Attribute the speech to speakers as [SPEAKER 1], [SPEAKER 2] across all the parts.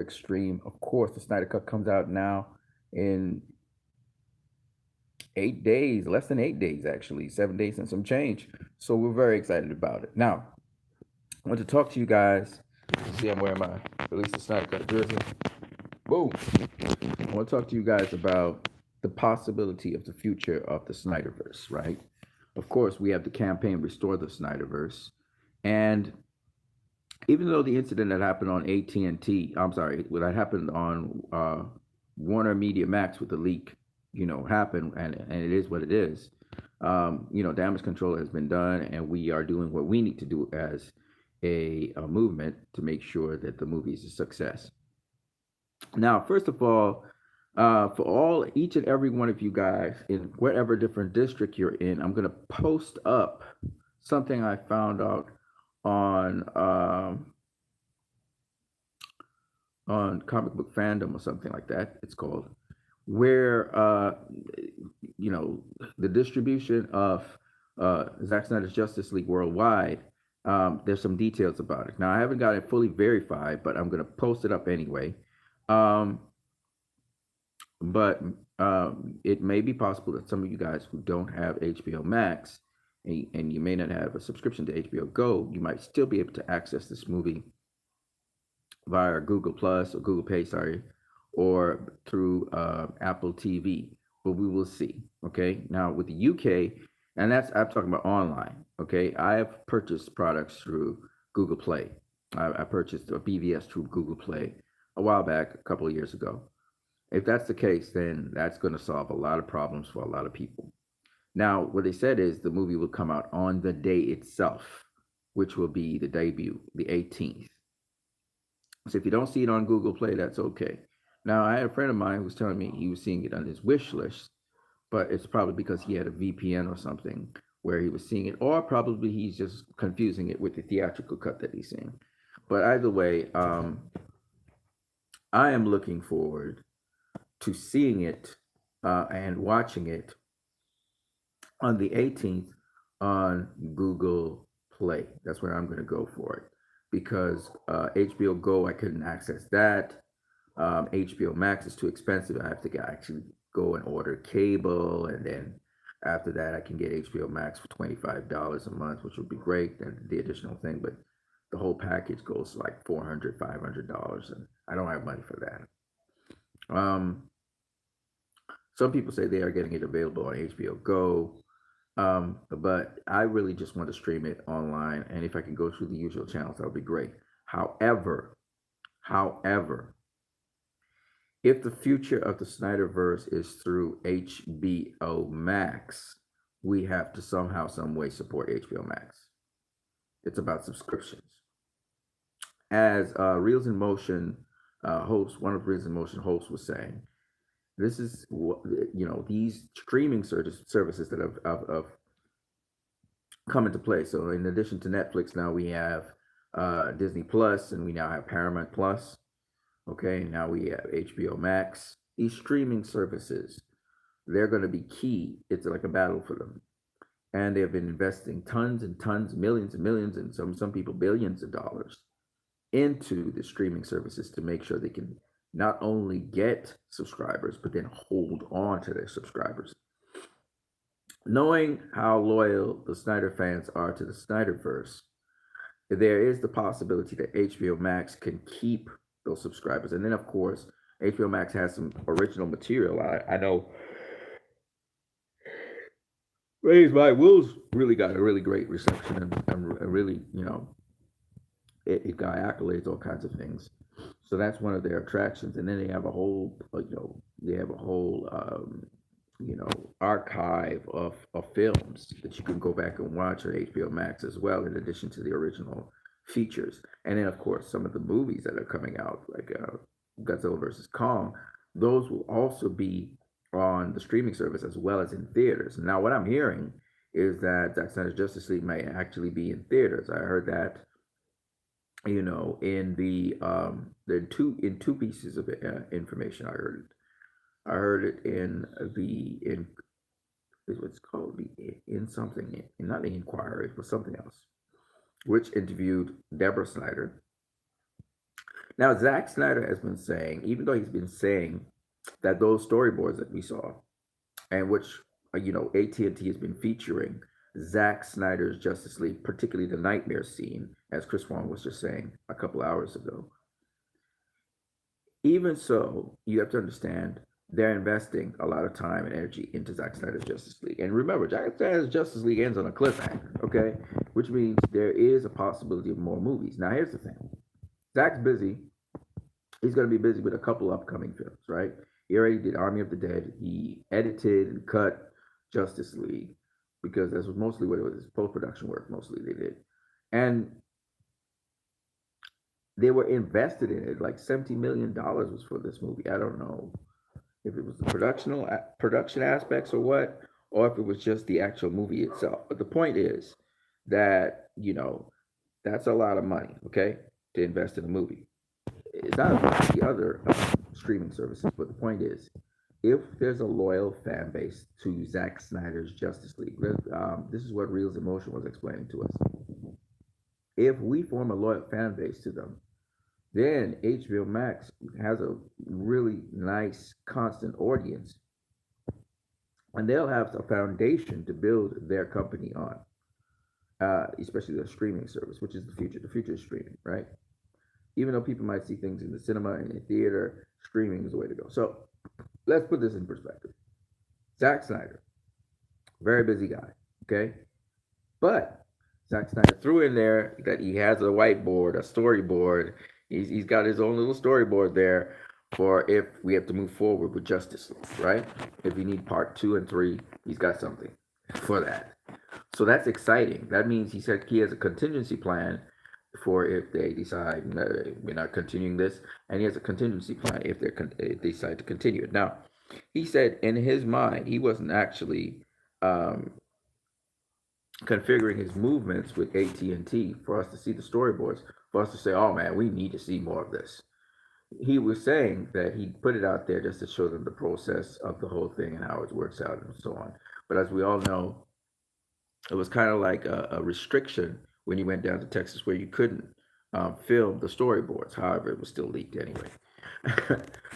[SPEAKER 1] extreme. Of course, the Snyder Cut comes out now in 8 days, less than 8 days, actually, 7 days and some change. So we're very excited about it. Now, I want to talk to you guys. You see, I'm wearing my Release the Snyder Cut jersey. Boom. I want to talk to you guys about the possibility of the future of the Snyderverse, right? Of course, we have the campaign Restore the Snyderverse. And even though the incident that happened on AT&T, I'm sorry, that happened on Warner Media Max with the leak, happened, and it is what it is. Damage control has been done, and we are doing what we need to do as a movement to make sure that the movie is a success. Now, first of all, for each and every one of you guys in whatever different district you're in, I'm gonna post up something I found out on Comic Book Fandom or something like that. It's called where the distribution of Zack Snyder's Justice League worldwide. There's some details about it. Now I haven't got it fully verified, but I'm gonna post it up anyway. Um, but it may be possible that some of you guys who don't have HBO Max and you may not have a subscription to HBO Go, you might still be able to access this movie via Google Plus or Google Pay, sorry, or through Apple TV. But we will see. Okay. Now with the UK, and I'm talking about online. Okay, I have purchased products through Google Play. I purchased a BVS through Google Play a while back, a couple of years ago. If that's the case, then that's going to solve a lot of problems for a lot of people. Now, what they said is the movie will come out on the day itself, which will be the debut, the 18th. So if you don't see it on Google Play, that's okay. Now, I had a friend of mine who was telling me he was seeing it on his wish list, but it's probably because he had a VPN or something where he was seeing it, or probably he's just confusing it with the theatrical cut that he's seeing. But either way, I am looking forward to seeing it and watching it on the 18th on Google Play. That's where I'm going to go for it because HBO Go, I couldn't access that. HBO Max is too expensive. I have to actually go and order cable, and then after that, I can get HBO Max for $25 a month, which would be great. And the additional thing, but the whole package goes like $400, $500, and I don't have money for that. Some people say they are getting it available on HBO Go, but I really just want to stream it online, and if I can go through the usual channels, that would be great. However, if the future of the Snyderverse is through HBO Max, we have to somehow, some way support HBO Max. It's about subscriptions. As Reels in Motion host, one of Reels in Motion hosts was saying, this is what these streaming services that have come into play. So in addition to Netflix, now we have Disney Plus, and we now have Paramount Plus. Okay, now we have HBO Max. These streaming services, they're going to be key. It's like a battle for them, and they have been investing tons and tons, millions and millions, and some people billions of dollars into the streaming services to make sure they can not only get subscribers, but then hold on to their subscribers. Knowing how loyal the Snyder fans are to the Snyderverse, there is the possibility that HBO Max can keep those subscribers. And then, of course, HBO Max has some original material. I know Raised by Wolves really got a really great reception, and really, it got accolades, all kinds of things. So that's one of their attractions. And then they have a whole, archive of films that you can go back and watch on HBO Max as well, in addition to the original features. And then, of course, some of the movies that are coming out, like Godzilla versus Kong, those will also be on the streaming service as well as in theaters. Now, what I'm hearing is that Zack Snyder's Justice League may actually be in theaters. I heard that, in two pieces of information. I heard it in what's called the in something, not the Inquirer, but something else, which interviewed Deborah Snyder. Now, Zack Snyder has been saying, even though he's been saying that those storyboards that we saw, and which AT&T has been featuring Zack Snyder's Justice League, particularly the nightmare scene, as Chris Wong was just saying a couple hours ago. Even so, you have to understand they're investing a lot of time and energy into Zack Snyder's Justice League. And remember, Zack Snyder's Justice League ends on a cliffhanger, okay? Which means there is a possibility of more movies. Now, here's the thing. Zack's busy. He's going to be busy with a couple upcoming films, right? He already did Army of the Dead. He edited and cut Justice League because this was mostly what it was, post production work, mostly they did. And they were invested in it. Like $70 million was for this movie. I don't know if it was the production aspects or what, or if it was just the actual movie itself. But the point is that that's a lot of money, okay, to invest in a movie. It's not about the other streaming services, but the point is, if there's a loyal fan base to Zack Snyder's Justice League, this is what Reels Emotion was explaining to us. If we form a loyal fan base to them, then HBO Max has a really nice constant audience, and they'll have a foundation to build their company on, especially their streaming service, which is the future. The future is streaming, right? Even though people might see things in the cinema and in the theater, streaming is the way to go. So let's put this in perspective. Zack Snyder, very busy guy, okay? But Zack Snyder threw in there that he has a whiteboard, a storyboard. He's got his own little storyboard there for if we have to move forward with Justice League, right? If we need part 2 and 3, he's got something for that. So that's exciting. That means he said he has a contingency plan for if they decide we're not continuing this, and he has a contingency plan if they decide to continue it. Now, he said in his mind he wasn't actually configuring his movements with AT&T for us to see the storyboards, for us to say, oh man, we need to see more of this. He was saying that he put it out there just to show them the process of the whole thing and how it works out and so on. But as we all know, it was kind of like a restriction when you went down to Texas where you couldn't film the storyboards. However, it was still leaked anyway.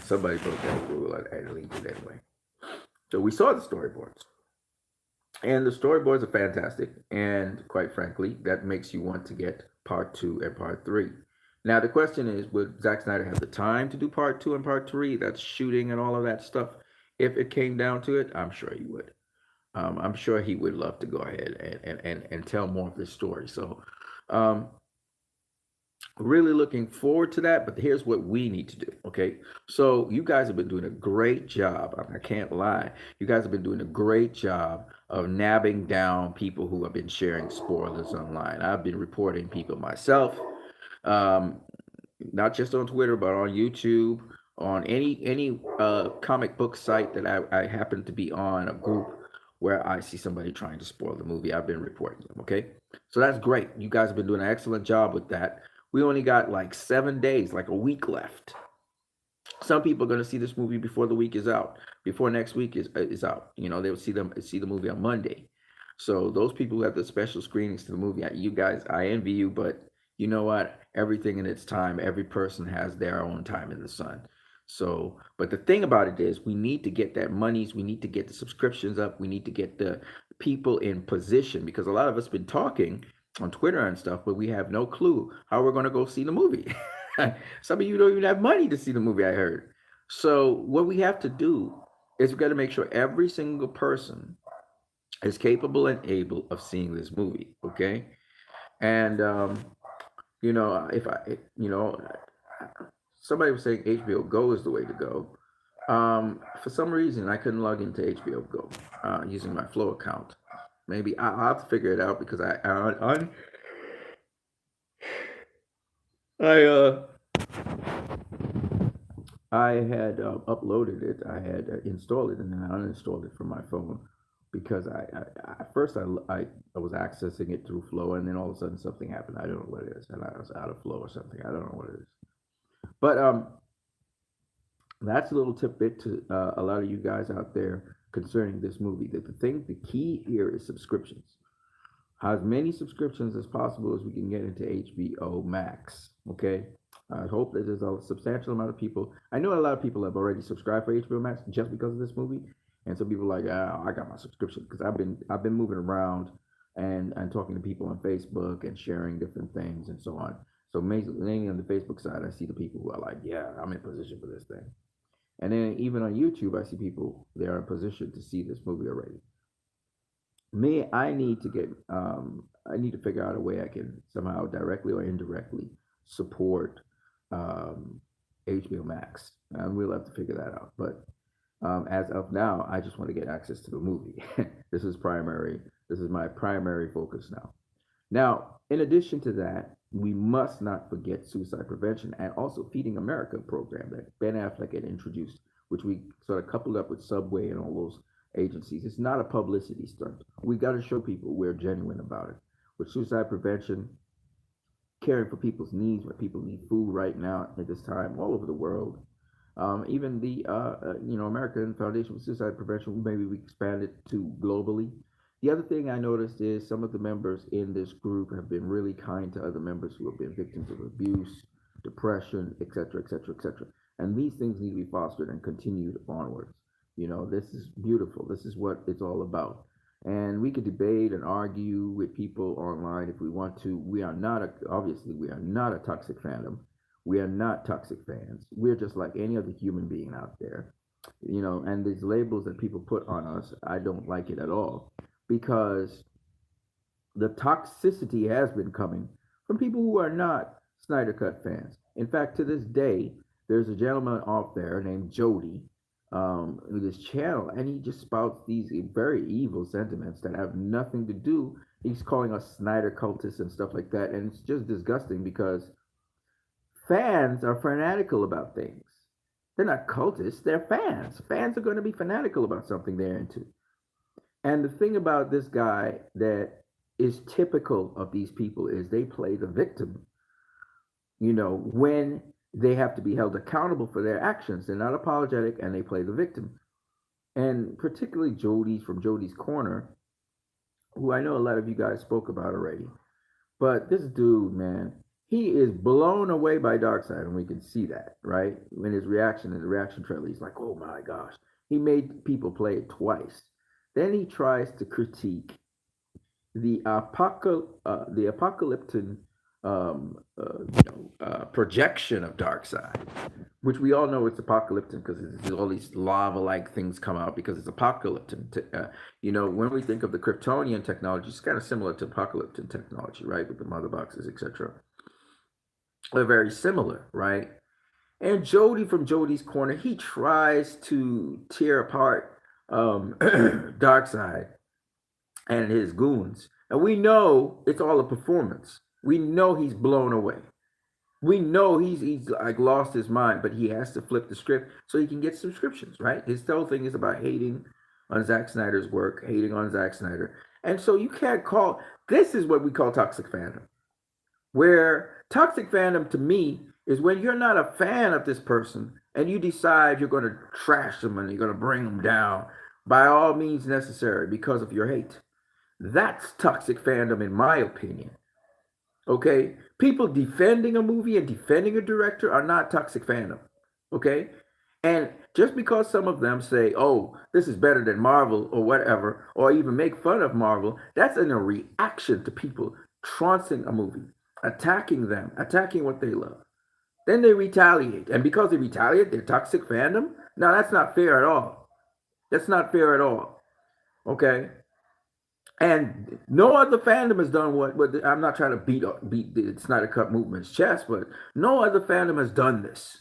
[SPEAKER 1] Somebody broke that rule and leaked it anyway. So we saw the storyboards. And the storyboards are fantastic. And quite frankly, that makes you want to get part 2 and part 3. Now, the question is, would Zack Snyder have the time to do part 2 and part 3? That's shooting and all of that stuff. If it came down to it, I'm sure he would. I'm sure he would love to go ahead and tell more of this story. So, really looking forward to that. But here's what we need to do. Okay. So, you guys have been doing a great job. I can't lie. You guys have been doing a great job of nabbing down people who have been sharing spoilers online. I've been reporting people myself, um, not just on Twitter, but on YouTube, on any comic book site that I happen to be on, a group where I see somebody trying to spoil the movie. I've been reporting them. Okay. So that's great. You guys have been doing an excellent job with that. We only got like 7 days, like a week left. Some people are going to see this movie before the week is out, before next week is out. They'll see the movie on Monday. So those people who have the special screenings to the movie, you guys, I envy you, but you know what? Everything in its time. Every person has their own time in the sun. So, but the thing about it is, we need to get that monies. We need to get the subscriptions up. We need to get the people in position, because a lot of us been talking on Twitter and stuff, but we have no clue how we're going to go see the movie. Some of you don't even have money to see the movie, I heard. So what we have to do is we've got to make sure every single person is capable and able of seeing this movie. Okay. And, if somebody was saying HBO Go is the way to go. For some reason, I couldn't log into HBO Go using my Flow account. Maybe I'll have to figure it out, because I I had uploaded it. I had installed it, and then I uninstalled it from my phone, because at first I was accessing it through Flow, and then all of a sudden something happened. I don't know what it is, and I was out of Flow or something. I don't know what it is. But that's a little tidbit to a lot of you guys out there concerning this movie. That the key here is subscriptions. As many subscriptions as possible as we can get into HBO Max. Okay. I hope that there's a substantial amount of people. I know a lot of people have already subscribed for HBO Max just because of this movie, and some people are like, I got my subscription because I've been moving around and talking to people on Facebook and sharing different things and so on. So mainly on the Facebook side, I see the people who are like, yeah, I'm in position for this thing. And then even on YouTube, I see people they are in position to see this movie already. Me, I need to figure out a way I can somehow directly or indirectly support um, HBO Max. We'll have to figure that out. But as of now, I just want to get access to the movie. this is primary. This is my primary focus now. Now, in addition to that, we must not forget suicide prevention and also Feeding America program that Ben Affleck had introduced, which we sort of coupled up with Subway and all those agencies. It's not a publicity stunt. We got to show people we're genuine about it. With suicide prevention, caring for people's needs, when people need food right now at this time all over the world. Even the American Foundation for Suicide Prevention, maybe we expand it to globally. The other thing I noticed is some of the members in this group have been really kind to other members who have been victims of abuse, depression, etc., etc., etc. And these things need to be fostered and continued onwards. This is beautiful. This is what it's all about. And we could debate and argue with people online if we want to. Obviously, we are not a toxic fandom. We are not toxic fans. We're just like any other human being out there. And these labels that people put on us, I don't like it at all because the toxicity has been coming from people who are not Snyder Cut fans. In fact, to this day, there's a gentleman off there named Jody with his channel, and he just spouts these very evil sentiments that have nothing to do. He's calling us Snyder cultists and stuff like that, and it's just disgusting because fans are fanatical about things. They're not cultists, they're fans. Fans are going to be fanatical about something they're into. And the thing about this guy that is typical of these people is they play the victim. When they have to be held accountable for their actions, they're not apologetic and they play the victim. And particularly from Jody's Corner, who I know a lot of you guys spoke about already. But this dude, man, he is blown away by Darkseid, and we can see that, right? In his reaction, in the reaction trailer, he's like, oh my gosh. He made people play it twice. Then he tries to critique the apocalyptic projection of Darkseid, which we all know it's apocalyptic because all these lava-like things come out because it's apocalyptic. When we think of the Kryptonian technology, it's kind of similar to apocalyptic technology, right? With the mother boxes, etc. They're very similar, right? And Jody from Jody's Corner, he tries to tear apart Darkseid and his goons. And we know it's all a performance. We know he's blown away. We know he's like lost his mind, but he has to flip the script so he can get subscriptions, right? His whole thing is about hating on Zack Snyder's work, hating on Zack Snyder. And so you can't this is what we call toxic fandom. Where toxic fandom to me is when you're not a fan of this person and you decide you're going to trash them and you're going to bring them down by all means necessary because of your hate. That's toxic fandom in my opinion. Okay? People defending a movie and defending a director are not toxic fandom. Okay? And just because some of them say, oh, this is better than Marvel or whatever, or even make fun of Marvel, that's in a reaction to people trouncing a movie, attacking them, attacking what they love. Then they retaliate. And because they retaliate, they're toxic fandom? No, that's not fair at all. That's not fair at all. Okay? And no other fandom has done what I'm not trying to beat the Snyder Cut movement's chest, but no other fandom has done this.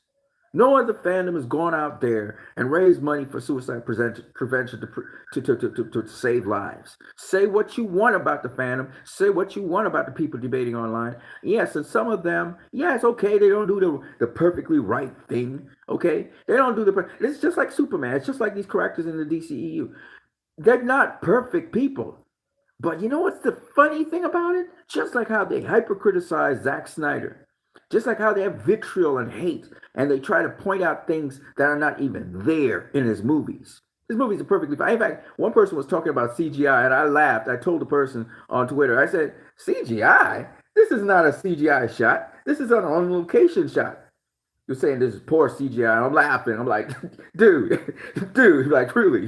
[SPEAKER 1] No other fandom has gone out there and raised money for suicide prevention to save lives. Say what you want about the fandom. Say what you want about the people debating online. Yes, and some of them, yes, okay, they don't do the perfectly right thing. Okay, they don't do it's just like Superman. It's just like these characters in the DCEU. They're not perfect people. But you know what's the funny thing about it? Just like how they hyper-criticize Zack Snyder, just like how they have vitriol and hate, and they try to point out things that are not even there in his movies. His movies are perfectly fine. In fact, one person was talking about CGI, and I laughed. I told the person on Twitter, I said, CGI? This is not a CGI shot. This is an on-location shot. You're saying this is poor CGI. I'm laughing. I'm like, dude, dude, like really,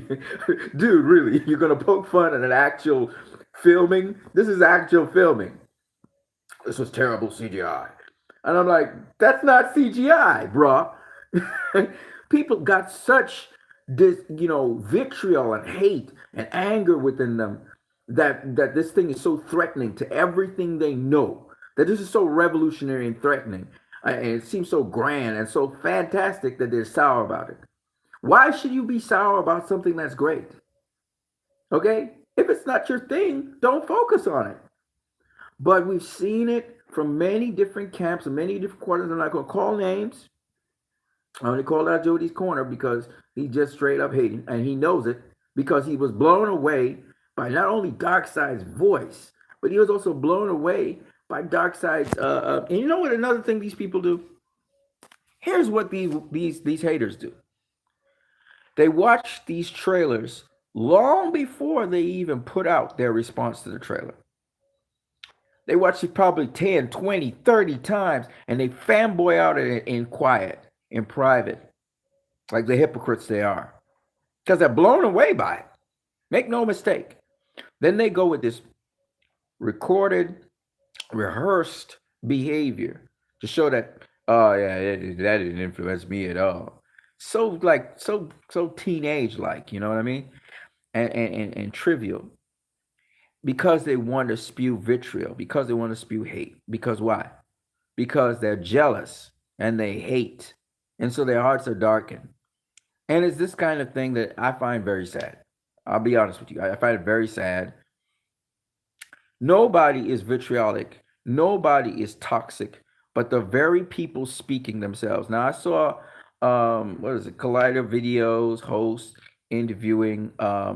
[SPEAKER 1] dude, really, you're gonna poke fun at an actual filming? This is actual filming. This was terrible CGI. And I'm like, that's not CGI, bruh. People got such this, vitriol and hate and anger within them that this thing is so threatening to everything they know. That this is so revolutionary and threatening. And it seems so grand and so fantastic that they're sour about it. Why should you be sour about something that's great? Okay? If it's not your thing, don't focus on it. But we've seen it from many different camps and many different quarters. I'm not going to call names. I only call out Jody's corner because he's just straight up hating, and he knows it because he was blown away by not only Darkseid's voice, but he was also blown away by Darkseid's. And you know what? Another thing these people do. Here's what these haters do. They watch these trailers long before they even put out their response to the trailer. They watch it probably 10, 20, 30 times, and they fanboy out in quiet, in private, like the hypocrites they are, because they're blown away by it. Make no mistake. Then they go with this recorded, rehearsed behavior to show that, oh yeah, that didn't influence me at all. So teenage like, you know what I mean? And trivial, because they want to spew vitriol, because they want to spew hate. Because why? Because they're jealous and they hate. And so their hearts are darkened. And it's this kind of thing that I find very sad. I'll be honest with you. I find it very sad. Nobody is vitriolic. Nobody is toxic, but the very people speaking themselves. Now I saw what is it, Collider Videos host interviewing what's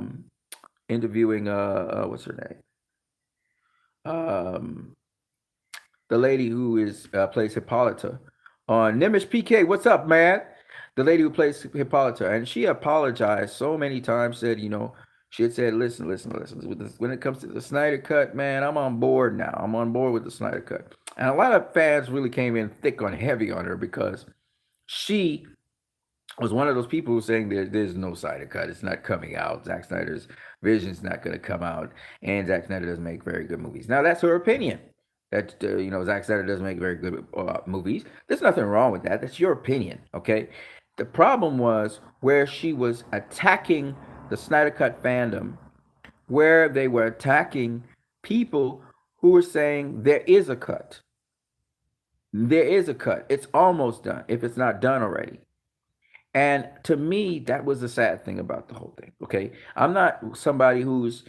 [SPEAKER 1] her name? Um the lady who is plays Hippolyta on Nimish PK. What's up, man? The lady who plays Hippolyta, and she apologized so many times. Said, she had said, listen. When it comes to the Snyder Cut, man, I'm on board now. I'm on board with the Snyder Cut, and a lot of fans really came in thick on heavy on her because she was one of those people who saying there's no Snyder Cut. It's not coming out. Zack Snyder's vision's not going to come out, and Zack Snyder doesn't make very good movies. Now that's her opinion. That Zack Snyder doesn't make very good movies. There's nothing wrong with that. That's your opinion, okay? The problem was where she was attacking the Snyder Cut fandom, where they were attacking people who were saying there is a cut. There is a cut. It's almost done if it's not done already. And to me, that was the sad thing about the whole thing. Okay. I'm not somebody who's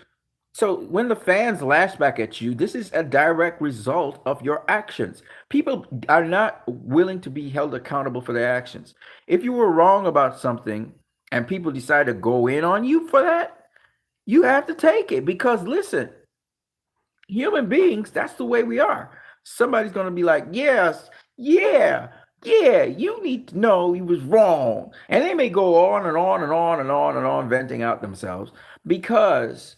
[SPEAKER 1] so when the fans lash back at you, this is a direct result of your actions. People are not willing to be held accountable for their actions. If you were wrong about something and people decide to go in on you for that, you have to take it because listen, human beings, that's the way we are. Somebody's going to be like, yes, yeah, yeah, you need to know he was wrong. And they may go on and on and on and on and on, venting out themselves because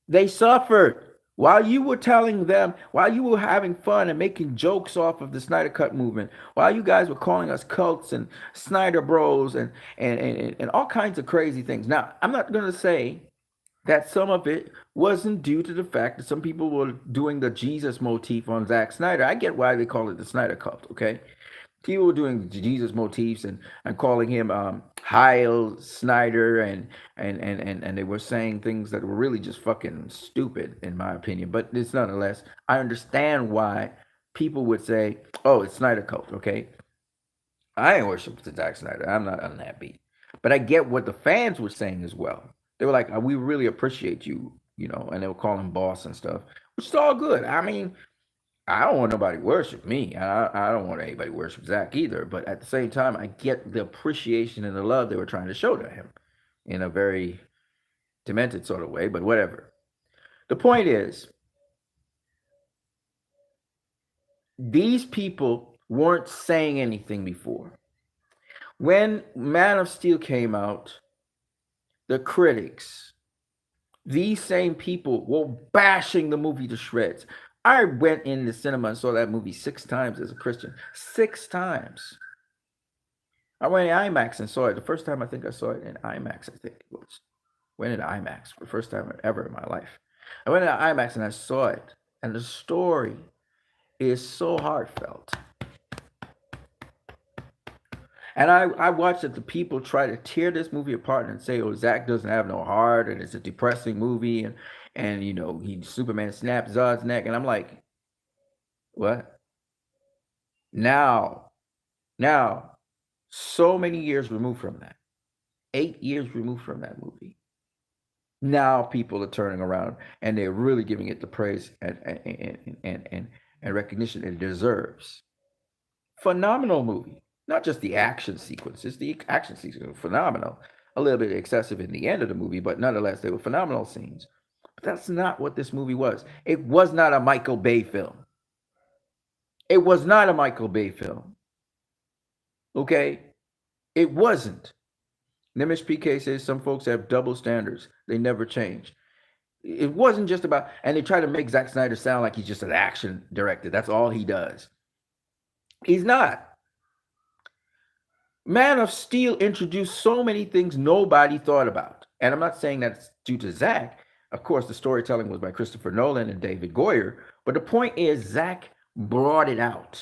[SPEAKER 1] they suffered while you were telling them, while you were having fun and making jokes off of the Snyder Cut movement, while you guys were calling us cults and Snyder Bros and all kinds of crazy things. Now, I'm not going to say that some of it wasn't due to the fact that some people were doing the Jesus motif on Zack Snyder. I get why they call it the Snyder cult, okay? People were doing Jesus motifs and calling him Heil Snyder and they were saying things that were really just fucking stupid in my opinion. But it's nonetheless, I understand why people would say, "Oh, it's Snyder cult." Okay, I ain't worship to Zack Snyder. I'm not on that beat. But I get what the fans were saying as well. They were like, "We really appreciate you," and they were calling him boss and stuff, which is all good. I mean, I don't want nobody to worship me. I don't want anybody to worship Zach either. But at the same time, I get the appreciation and the love they were trying to show to him in a very demented sort of way, but whatever. The point is, these people weren't saying anything before. When Man of Steel came out, the critics, these same people were bashing the movie to shreds. I went in the cinema and saw that movie 6 times as a Christian. 6 times. I went in IMAX and saw it. The first time I think I saw it in IMAX, I think it was. Went in IMAX for the first time ever in my life. I went in IMAX and I saw it. And the story is so heartfelt. And I watched that the people try to tear this movie apart and say, oh, Zach doesn't have no heart and it's a depressing movie and you know, Superman snapped Zod's neck. And I'm like, what? Now, now, so many years removed from that, 8 years removed from that movie. Now people are turning around and they're really giving it the praise and recognition it deserves. Phenomenal movie. Not just the action sequences. The action sequences were phenomenal. A little bit excessive in the end of the movie, but nonetheless, they were phenomenal scenes. But that's not what this movie was. It was not a Michael Bay film. It was not a Michael Bay film. Okay? It wasn't. Nimish PK says some folks have double standards. They never change. It wasn't just about, and they try to make Zack Snyder sound like he's just an action director. That's all he does. He's not. Man of Steel introduced so many things nobody thought about. And I'm not saying that's due to Zack. Of course, the storytelling was by Christopher Nolan and David Goyer. But the point is, Zack brought it out.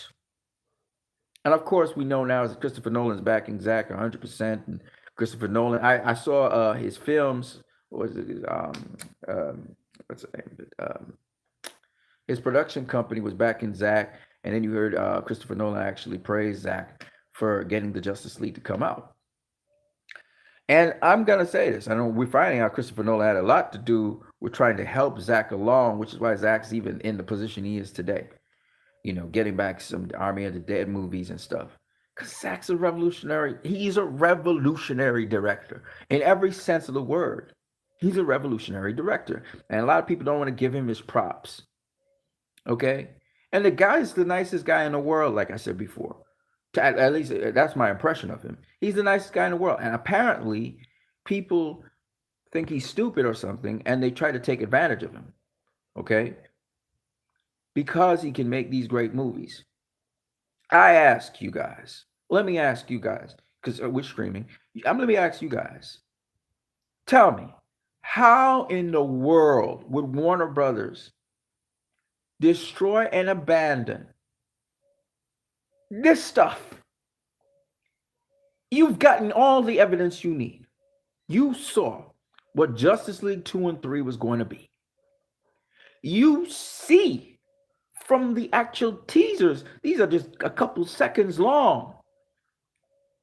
[SPEAKER 1] And of course, we know now that Christopher Nolan's backing Zack 100%. And Christopher Nolan, I saw his films. What was it? What's the name? His production company was backing Zack. And then you heard Christopher Nolan actually praise Zack for getting the Justice League to come out. And I'm going to say this. I know we're finding out Christopher Nolan had a lot to do with trying to help Zack along, which is why Zack's even in the position he is today. You know, getting back some Army of the Dead movies and stuff. Because Zack's a revolutionary. He's a revolutionary director in every sense of the word. He's a revolutionary director. And a lot of people don't want to give him his props. Okay? And the guy is the nicest guy in the world, like I said before. At least that's my impression of him. He's the nicest guy in the world. And apparently, people think he's stupid or something, and they try to take advantage of him. Okay? Because he can make these great movies. I ask you guys, let me ask you guys, because we're streaming. Let me ask you guys. Tell me, how in the world would Warner Brothers destroy and abandon this stuff? You've gotten all the evidence you need. You saw what Justice League 2 and 3 was going to be. You see from the actual teasers, these are just a couple seconds long,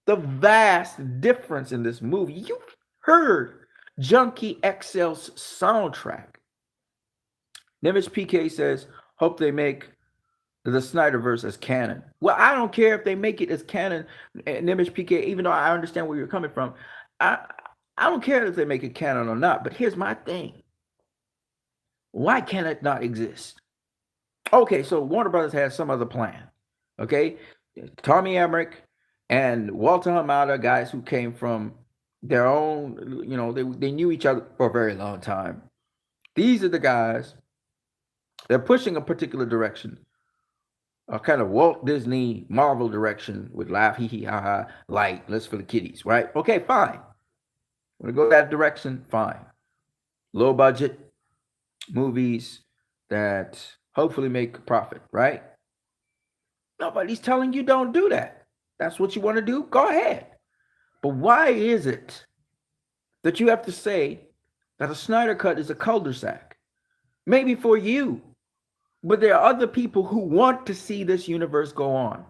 [SPEAKER 1] the vast difference in this movie. You heard Junkie XL's soundtrack. Nimish PK says, hope they make the Snyderverse as canon. Well, I don't care if they make it as canon, Nimish PK, even though I understand where you're coming from. I don't care if they make it canon or not, but here's my thing. Why can it not exist? Okay, so Warner Brothers has some other plan. Okay, Tommy Emmerich and Walter Hamada, guys who came from their own, you know, they knew each other for a very long time. These are the guys. They're pushing a particular direction, a kind of Walt Disney Marvel direction with laugh, hee hee, ha ha, light, let's for the kiddies, right? Okay, fine. Want to go that direction? Fine. Low budget movies that hopefully make a profit, right? Nobody's telling you don't do that. That's what you want to do? Go ahead. But why is it that you have to say that a Snyder Cut is a cul-de-sac? Maybe for you, but there are other people who want to see this universe go on.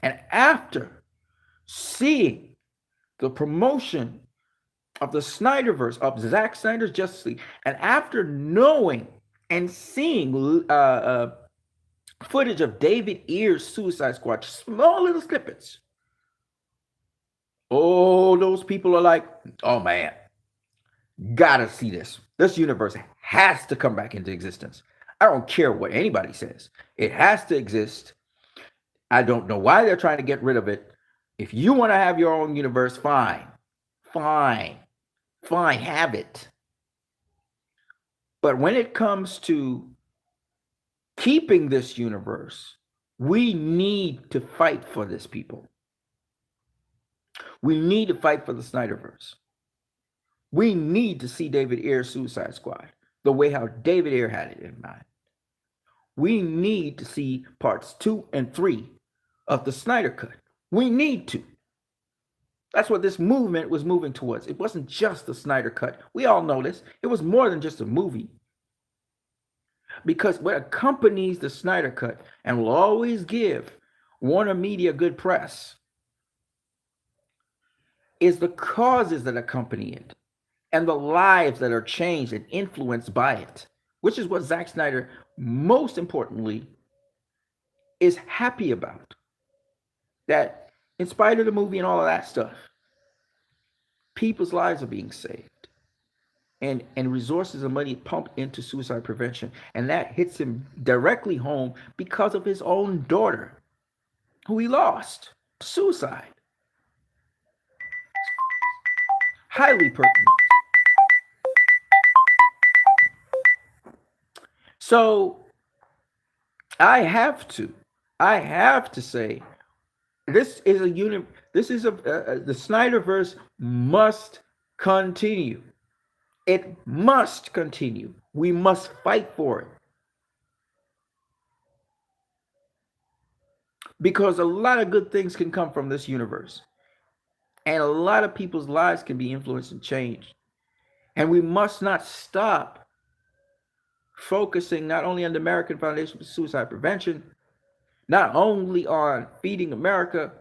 [SPEAKER 1] And after seeing the promotion of the Snyderverse, of Zack Snyder's Justice League, and after knowing and seeing footage of David Ayer's Suicide Squad, small little snippets, oh, those people are like, oh man, gotta see this. This universe has to come back into existence. I don't care what anybody says. It has to exist. I don't know why they're trying to get rid of it. If you want to have your own universe, fine. Fine. Fine, have it. But when it comes to keeping this universe, we need to fight for this, people. We need to fight for the Snyderverse. We need to see David Ayer's Suicide Squad the way how David Ayer had it in mind. We need to see parts 2 and 3 of the Snyder Cut. We need to. That's what this movement was moving towards. It wasn't just the Snyder Cut. We all know this. It was more than just a movie. Because what accompanies the Snyder Cut and will always give Warner Media good press is the causes that accompany it and the lives that are changed and influenced by it, which is what Zack Snyder, most importantly, is happy about. That in spite of the movie and all of that stuff, people's lives are being saved. And resources and money pumped into suicide prevention. And that hits him directly home because of his own daughter, who he lost to suicide. Highly pertinent. So I have to say, this is a unit. This is the Snyderverse must continue. It must continue. We must fight for it. Because a lot of good things can come from this universe. And a lot of people's lives can be influenced and changed. And we must not stop focusing not only on the American Foundation for Suicide Prevention, not only on Feeding America,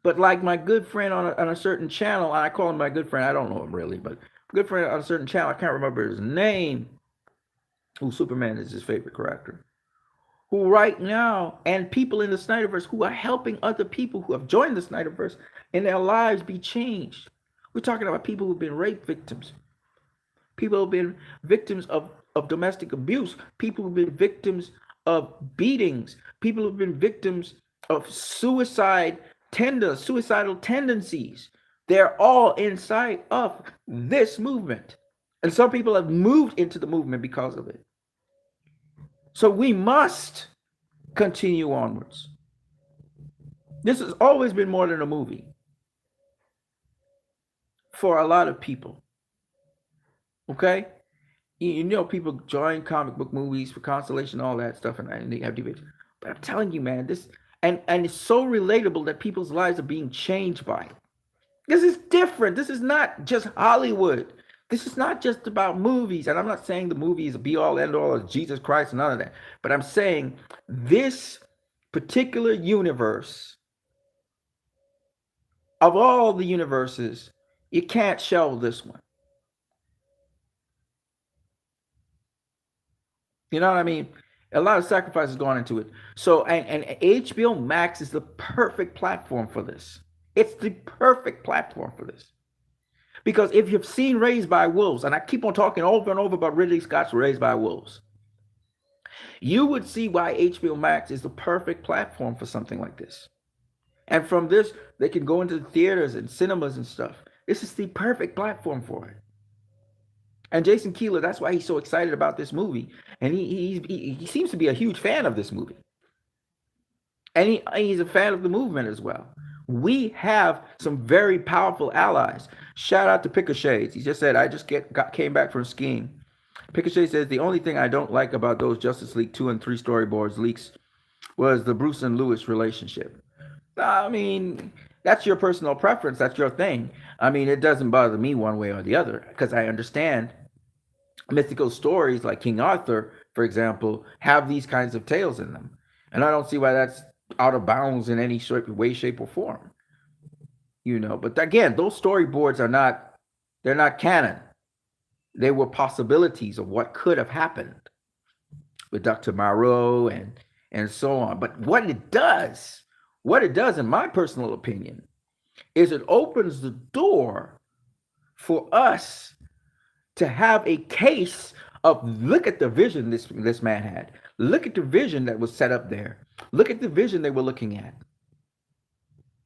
[SPEAKER 1] but like my good friend on a certain channel, I call him my good friend, I don't know him really, but good friend on a certain channel, I can't remember his name, who Superman is his favorite character, who right now, and people in the Snyderverse who are helping other people who have joined the Snyderverse and their lives be changed. We're talking about people who've been rape victims, people who've been victims of domestic abuse, people who've been victims of beatings, people who've been victims of suicidal tendencies. They're all inside of this movement. And some people have moved into the movement because of it. So we must continue onwards. This has always been more than a movie for a lot of people. Okay? You know, people join comic book movies for consolation, all that stuff, and they have debates. But I'm telling you, man, this and it's so relatable that people's lives are being changed by it. This is different. This is not just Hollywood. This is not just about movies. And I'm not saying the movie is a be all end all of Jesus Christ, none of that. But I'm saying this particular universe, of all the universes, you can't shelve this one. You know what I mean? A lot of sacrifice has gone into it. So, and HBO Max is the perfect platform for this. It's the perfect platform for this. Because if you've seen Raised by Wolves, and I keep on talking over and over about Ridley Scott's Raised by Wolves, you would see why HBO Max is the perfect platform for something like this. And from this, they can go into the theaters and cinemas and stuff. This is the perfect platform for it. And Jason Keeler, that's why he's so excited about this movie. And he seems to be a huge fan of this movie. And he's a fan of the movement as well. We have some very powerful allies. Shout out to Pickashades. He just said, I just came back from skiing. Pickashades says, the only thing I don't like about those Justice League 2 and 3 storyboards leaks was the Bruce and Lewis relationship. I mean, that's your personal preference. That's your thing. I mean, it doesn't bother me one way or the other because I understand mythical stories like King Arthur, for example, have these kinds of tales in them. And I don't see why that's out of bounds in any way, shape, or form. You know, but again, those storyboards they're not canon. They were possibilities of what could have happened with Dr. Moreau and so on. But what it does, in my personal opinion, is it opens the door for us to have a case of look at the vision this man had. Look at the vision that was set up there. Look at the vision they were looking at.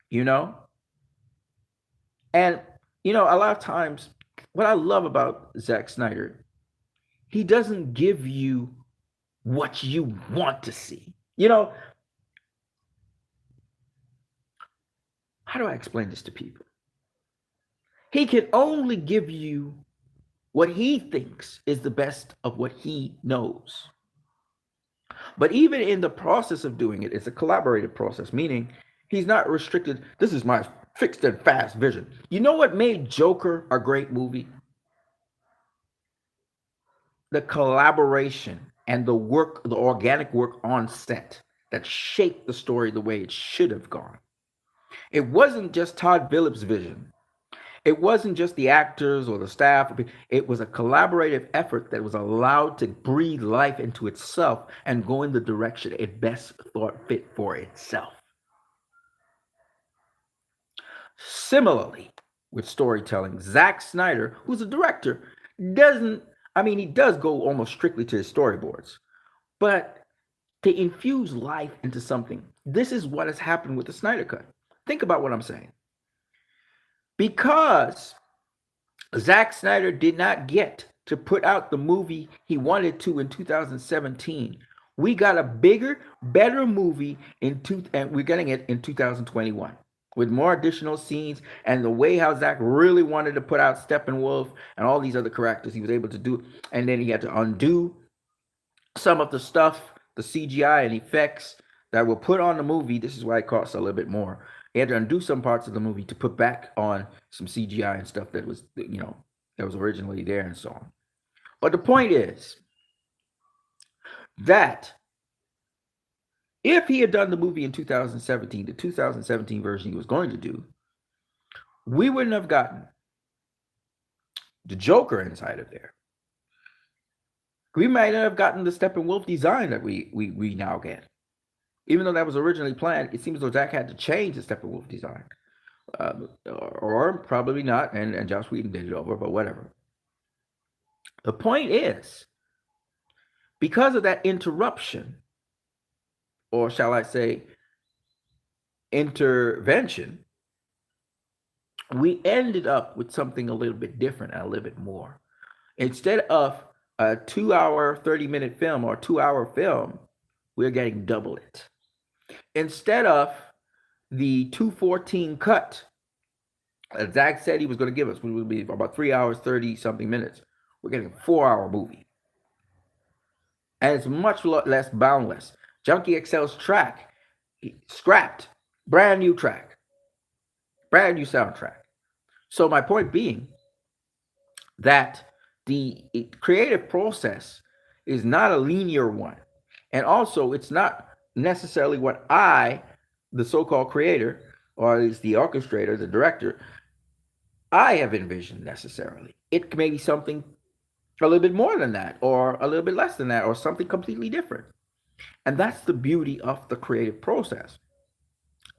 [SPEAKER 1] You know? And, you know, a lot of times, what I love about Zack Snyder, he doesn't give you what you want to see. You know, how do I explain this to people? He can only give you what he thinks is the best of what he knows. But even in the process of doing it, it's a collaborative process, meaning he's not restricted. This is my fixed and fast vision. You know what made Joker a great movie? The collaboration and the work, the organic work on set that shaped the story the way it should have gone. It wasn't just Todd Phillips' vision. It wasn't just the actors or the staff. It was a collaborative effort that was allowed to breathe life into itself and go in the direction it best thought fit for itself. Similarly, with storytelling, Zack Snyder, who's a director, doesn't, I mean, he does go almost strictly to his storyboards, but to infuse life into something, this is what has happened with the Snyder Cut. Think about what I'm saying. Because Zack Snyder did not get to put out the movie he wanted to in 2017. We got a bigger, better movie and we're getting it in 2021 with more additional scenes and the way how Zack really wanted to put out Steppenwolf and all these other characters he was able to do. And then he had to undo some of the stuff, the CGI and effects that were put on the movie. This is why it costs a little bit more. He had to undo some parts of the movie to put back on some CGI and stuff that was, that was originally there and so on. But the point is that if he had done the movie in 2017, the 2017 version he was going to do, we wouldn't have gotten the Joker inside of there. We might not have gotten the Steppenwolf design that we now get. Even though that was originally planned, it seems as though Zack had to change the Steppenwolf design. Or probably not, and Joss Whedon did it over, but whatever. The point is, because of that interruption, or shall I say, intervention, we ended up with something a little bit different and a little bit more. Instead of a 2-hour, 30-minute film or 2-hour film, we're getting double it. Instead of the 2:14 cut that Zack said he was going to give us, which would be about 3 hours, 30-something minutes, we're getting a 4-hour movie. And it's much less boundless. Junkie XL's track, scrapped, brand new track, brand new soundtrack. So my point being that the creative process is not a linear one. And also, it's not necessarily what I, the so-called creator, or at least the orchestrator, the director, I have envisioned necessarily. It may be something a little bit more than that, or a little bit less than that, or something completely different. And that's the beauty of the creative process.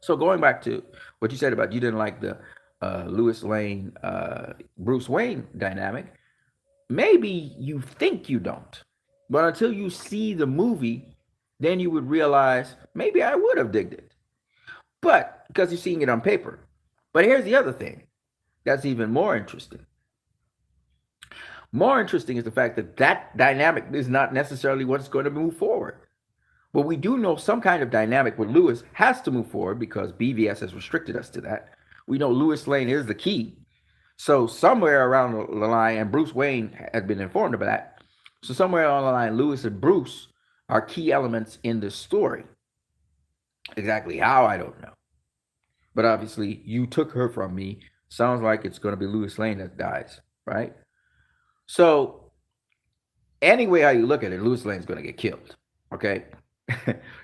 [SPEAKER 1] So going back to what you said about you didn't like the Lois Lane, Bruce Wayne dynamic, maybe you think you don't, but until you see the movie, then you would realize maybe I would have digged it. But because you're seeing it on paper. But here's the other thing that's even more interesting. More interesting is the fact that that dynamic is not necessarily what's going to move forward. But we do know some kind of dynamic with Lewis has to move forward because BVS has restricted us to that. We know Lois Lane is the key. So somewhere around the line, and Bruce Wayne has been informed of that. So somewhere along the line, Lewis and Bruce are key elements in this story. Exactly how, I don't know. But obviously, you took her from me. Sounds like it's going to be Lois Lane that dies, right? So anyway, how you look at it, Lois Lane's going to get killed, okay?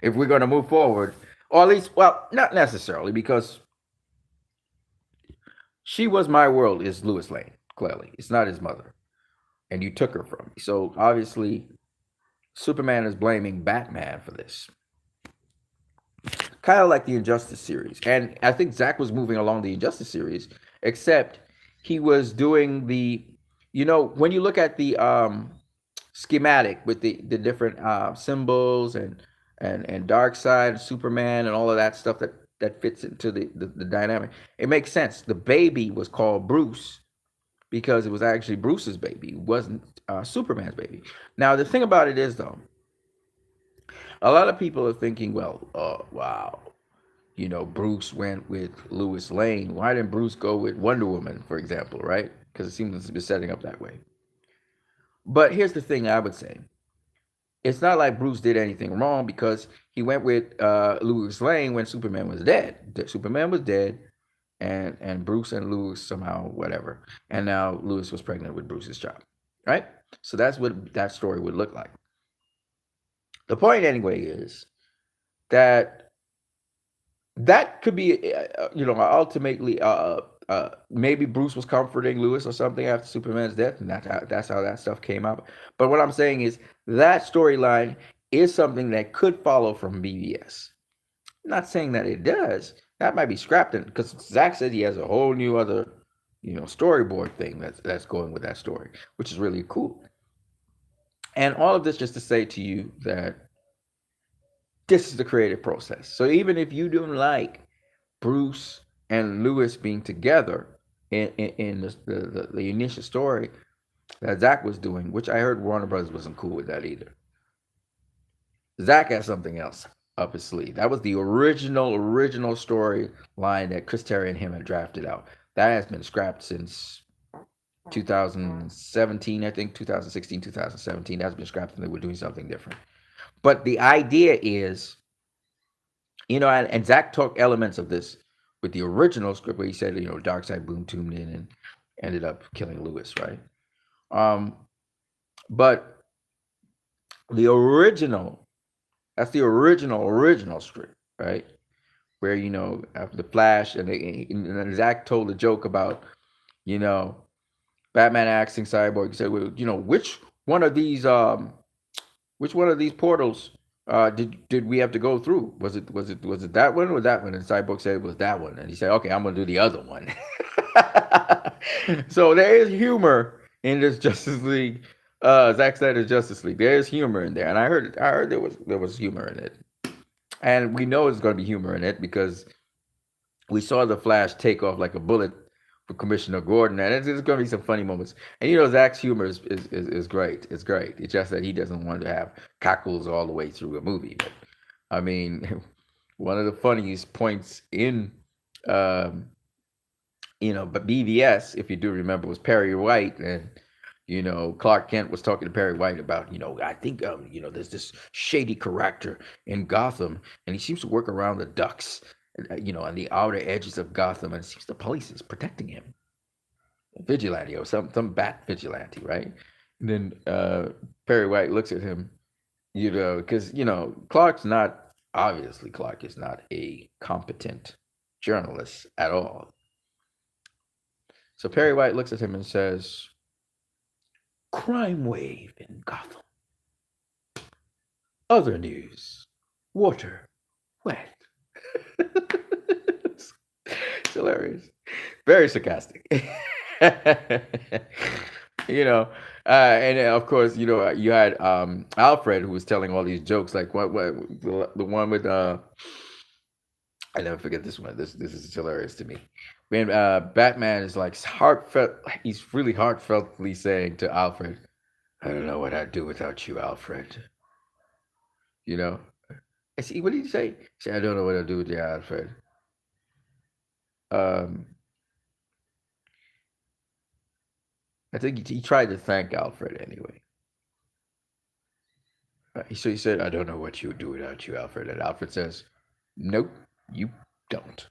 [SPEAKER 1] If we're going to move forward, or at least, well, not necessarily, because She Was My World is Lois Lane, clearly. It's not his mother. And you took her from me. So obviously, Superman is blaming Batman for this. Kind of like the Injustice series. And I think Zack was moving along the Injustice series, except he was doing the, when you look at the schematic with the different symbols and Darkseid, Superman, and all of that stuff that fits into the dynamic, it makes sense. The baby was called Bruce because it was actually Bruce's baby. It wasn't Superman's baby. Now, the thing about it is, though, A lot of people are thinking, well, wow, Bruce went with Lois Lane. Why didn't Bruce go with Wonder Woman, for example, right? Because it seems to be setting up that way. But here's the thing I would say. It's not like Bruce did anything wrong because he went with Lois Lane when Superman was dead. Superman was dead, and Bruce and Lois somehow whatever, and now Lois was pregnant with Bruce's child, right? So that's what that story would look like. The point, anyway, is that that could be, ultimately, maybe Bruce was comforting Lewis or something after Superman's death, and that's how that stuff came out. But what I'm saying is that storyline is something that could follow from BVS. I'm not saying that it does. That might be scrapped because Zach said he has a whole new other, storyboard thing that's going with that story, which is really cool. And all of this just to say to you that this is the creative process. So even if you don't like Bruce and Lewis being together in the initial story that Zach was doing, which I heard Warner Brothers wasn't cool with that either. Zach has something else up his sleeve. That was the original story line that Chris Terry and him had drafted out. That has been scrapped since 2017, I think, 2016, 2017. That's been scrapped and they were doing something different. But the idea is, and Zach took elements of this with the original script where he said, Darkseid Boom tuned in and ended up killing Lewis, right? But the original, that's the original script, right? Where, after the Flash, and Zach told a joke about, Batman asking Cyborg, he said, well, which one of these portals did we have to go through? Was it that one or that one? And Cyborg said it was that one, and he said, "Okay, I'm gonna do the other one." So there is humor in this Justice League. Zack Snyder's Justice League. There is humor in there, and I heard there was humor in it, and we know it's going to be humor in it because we saw the Flash take off like a bullet for Commissioner Gordon, and it's going to be some funny moments. And Zach's humor is great. It's great. It's just that he doesn't want to have cackles all the way through a movie. But I mean, one of the funniest points in, but BVS, if you do remember, was Perry White, and Clark Kent was talking to Perry White about, I think, there's this shady character in Gotham, and he seems to work around the ducks, on the outer edges of Gotham, and it seems the police is protecting him. Vigilante or some bat vigilante, right? And then Perry White looks at him, because Clark is not a competent journalist at all. So Perry White looks at him and says, "Crime wave in Gotham. Other news. Water. Wet." It's hilarious. Very sarcastic. And of course, you had Alfred, who was telling all these jokes, like what the one with I never forget this one. This is hilarious to me. When Batman is like he's really heartfeltly saying to Alfred, "I don't know what I'd do without you, Alfred." I see. What did he say? He said, "I don't know what I'd do with you, Alfred." Um, I think he tried to thank Alfred anyway. So he said, "I don't know what you would do without you, Alfred." And Alfred says, "Nope, you don't."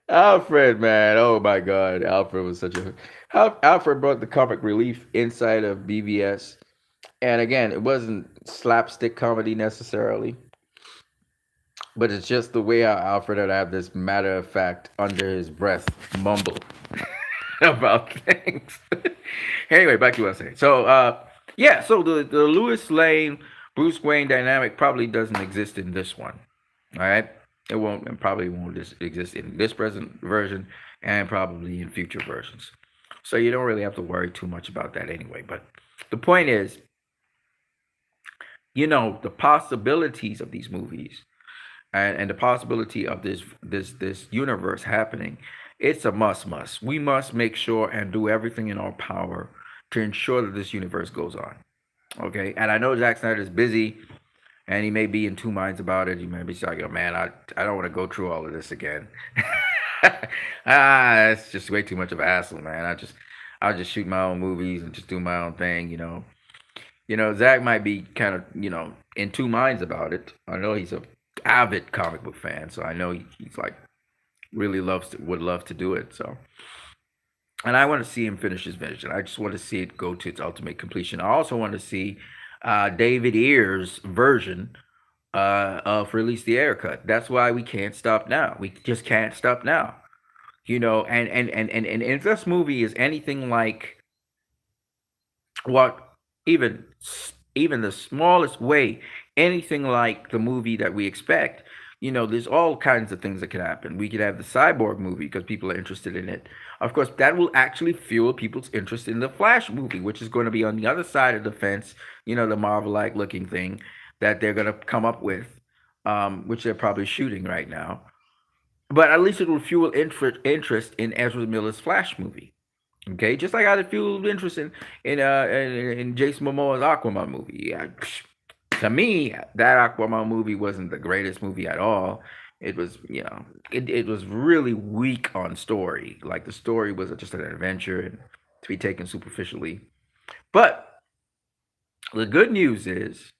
[SPEAKER 1] Alfred, man, oh my God, Alfred was Alfred brought the comic relief inside of BVS, and again, it wasn't slapstick comedy necessarily, but it's just the way how Alfred would have this matter of fact, under his breath mumble about things. Anyway, back to what I was saying. So, yeah, so the Lois Lane Bruce Wayne dynamic probably doesn't exist in this one. All right, it won't, and probably won't exist in this present version, and probably in future versions. So you don't really have to worry too much about that anyway. But the point is, the possibilities of these movies and the possibility of this universe happening, it's a must. We must make sure and do everything in our power to ensure that this universe goes on. Okay, and I know Zack Snyder's busy, and he may be in two minds about it. He may be like, "Oh man, I don't want to go through all of this again." It's just way too much of a hassle, man. I'll just shoot my own movies and just do my own thing. Zach might be kind of in two minds about it. I know he's a avid comic book fan, so I know he's like really would love to do it. So, and I want to see him finish his vision. I just want to see it go to its ultimate completion. I also want to see David Ayer's version of Release the Air Cut. That's why we can't stop now. We just can't stop now. And if this movie is anything like what even even the smallest way, anything like the movie that we expect, there's all kinds of things that could happen. We could have the Cyborg movie because people are interested in it. Of course, that will actually fuel people's interest in the Flash movie, which is going to be on the other side of the fence, the Marvel-like looking thing that they're going to come up with, which they're probably shooting right now. But at least it will fuel interest in Ezra Miller's Flash movie. Okay, just like how it fueled interest in Jason Momoa's Aquaman movie. To me, that Aquaman movie wasn't the greatest movie at all. It was, it was really weak on story. Like the story was just an adventure and to be taken superficially. But the good news is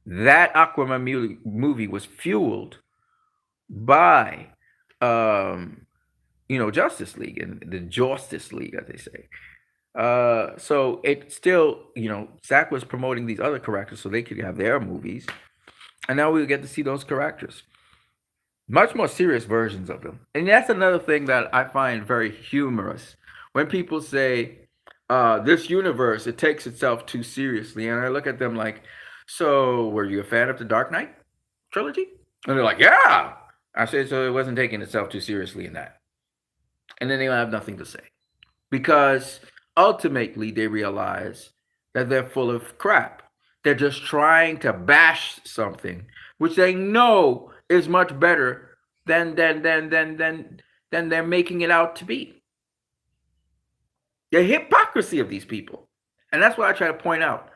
[SPEAKER 1] that Aquaman movie was fueled by Justice League and the Justice League, as they say. So it still, Zach was promoting these other characters so they could have their movies, and now we'll get to see those characters, much more serious versions of them. And that's another thing that I find very humorous when people say, "This universe it takes itself too seriously," and I look at them like, "So, were you a fan of the Dark Knight trilogy?" And they're like, "Yeah." I say, "So it wasn't taking itself too seriously in that," and then they have nothing to say because ultimately they realize that they're full of crap. They're just trying to bash something which they know is much better than they're making it out to be. The hypocrisy of these people. And that's what I try to point out.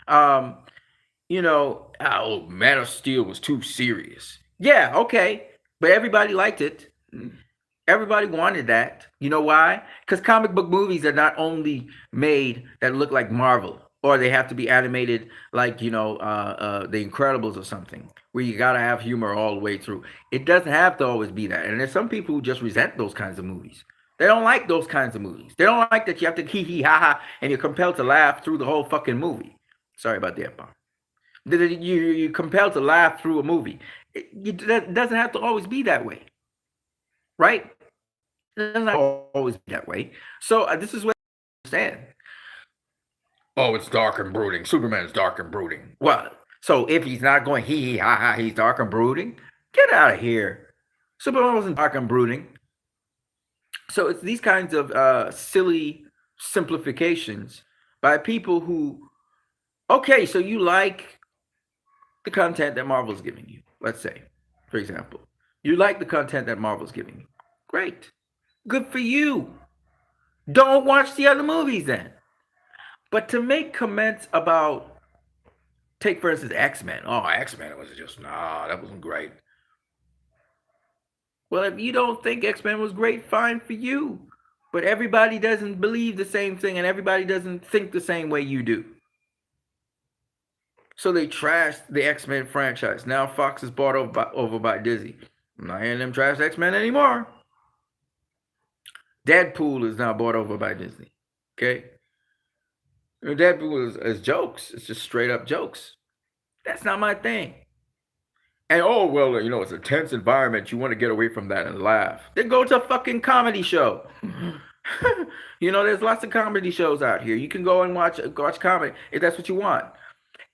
[SPEAKER 1] Man of Steel was too serious. Yeah, okay. But everybody liked it. Everybody wanted that. You know why? Because comic book movies are not only made that look like Marvel, or they have to be animated like The Incredibles or something, where you gotta have humor all the way through. It doesn't have to always be that. And there's some people who just resent those kinds of movies. They don't like those kinds of movies. They don't like that you have to hee hee ha ha and you're compelled to laugh through the whole fucking movie. Sorry about the F-bomb. You're compelled to laugh through a movie. It doesn't have to always be that way, right? It doesn't always be that way. So this is what I understand. Oh, it's dark and brooding. Superman is dark and brooding. What? So if he's not going hee hee ha ha, he's dark and brooding? Get out of here. Superman wasn't dark and brooding. So it's these kinds of silly simplifications by people who, okay, so you like the content that Marvel's giving you. Let's say, for example, you like the content that Marvel's giving you. Great. Good for you. Don't watch the other movies then. But to make comments about, take for instance X-Men. Oh, X-Men was just, that wasn't great. Well, if you don't think X-Men was great, fine for you. But everybody doesn't believe the same thing and everybody doesn't think the same way you do. So they trashed the X-Men franchise. Now Fox is bought over by Disney. I'm not hearing them trash X-Men anymore. Deadpool is now bought over by Disney. Okay? Deadpool is jokes. It's just straight up jokes. That's not my thing. And it's a tense environment. You want to get away from that and laugh. Then go to a fucking comedy show. There's lots of comedy shows out here. You can go and watch comedy if that's what you want.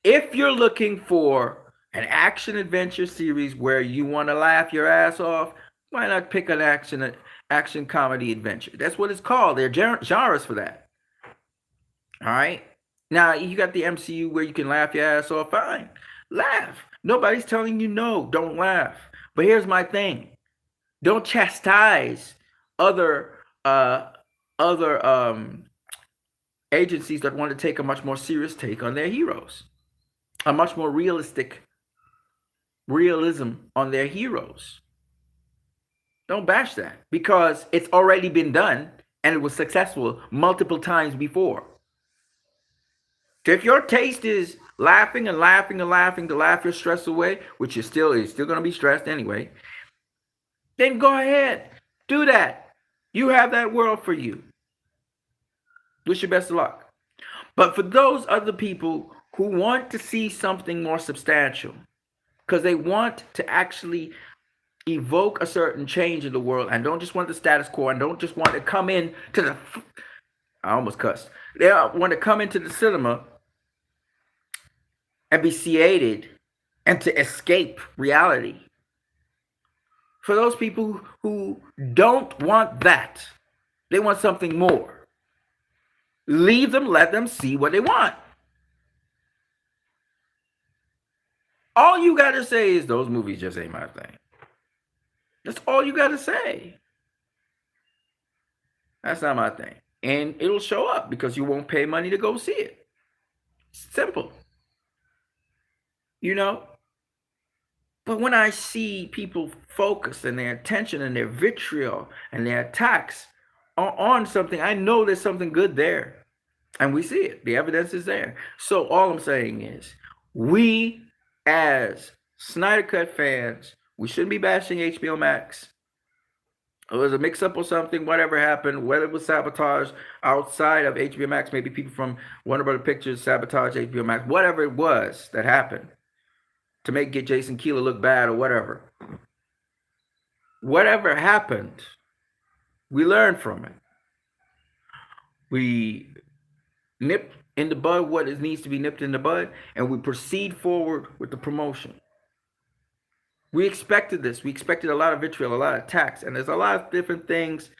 [SPEAKER 1] If you're looking for an action adventure series where you want to laugh your ass off, why not pick an action comedy adventure? That's what it's called. There are genres for that. All right. Now you got the MCU where you can laugh your ass off. Fine, laugh. Nobody's telling you no, don't laugh. But here's my thing: don't chastise other agencies that want to take a much more serious take on their heroes, a much more realistic realism on their heroes. Don't bash that because it's already been done and it was successful multiple times before. So if your taste is laughing and laughing and laughing to laugh your stress away, which is still going to be stressed anyway, then go ahead, do that. You have that world for you. Wish you best of luck. But for those other people who want to see something more substantial, because they want to actually evoke a certain change in the world and don't just want the status quo and don't just want to come in to the, I almost cussed. They want to come into the cinema and be seated and to escape reality. For those people who don't want that, they want something more. Leave them, let them see what they want. All you got to say is those movies just ain't my thing. That's all you got to say. That's not my thing. And it'll show up because you won't pay money to go see it. Simple. You know? But when I see people focus and their attention and their vitriol and their attacks on something, I know there's something good there. And we see it. The evidence is there. So all I'm saying is, we as Snyder Cut fans, we shouldn't be bashing HBO Max. It was a mix-up or something, whatever happened, whether it was sabotage outside of HBO Max, maybe people from Warner Brothers Pictures sabotage HBO Max, whatever it was that happened to get Jason Keeler look bad or whatever. Whatever happened, we learned from it. We nipped in the bud what needs to be nipped in the bud, and we proceed forward with the promotion. We expected this. We expected a lot of vitriol, a lot of attacks, and there's a lot of different things,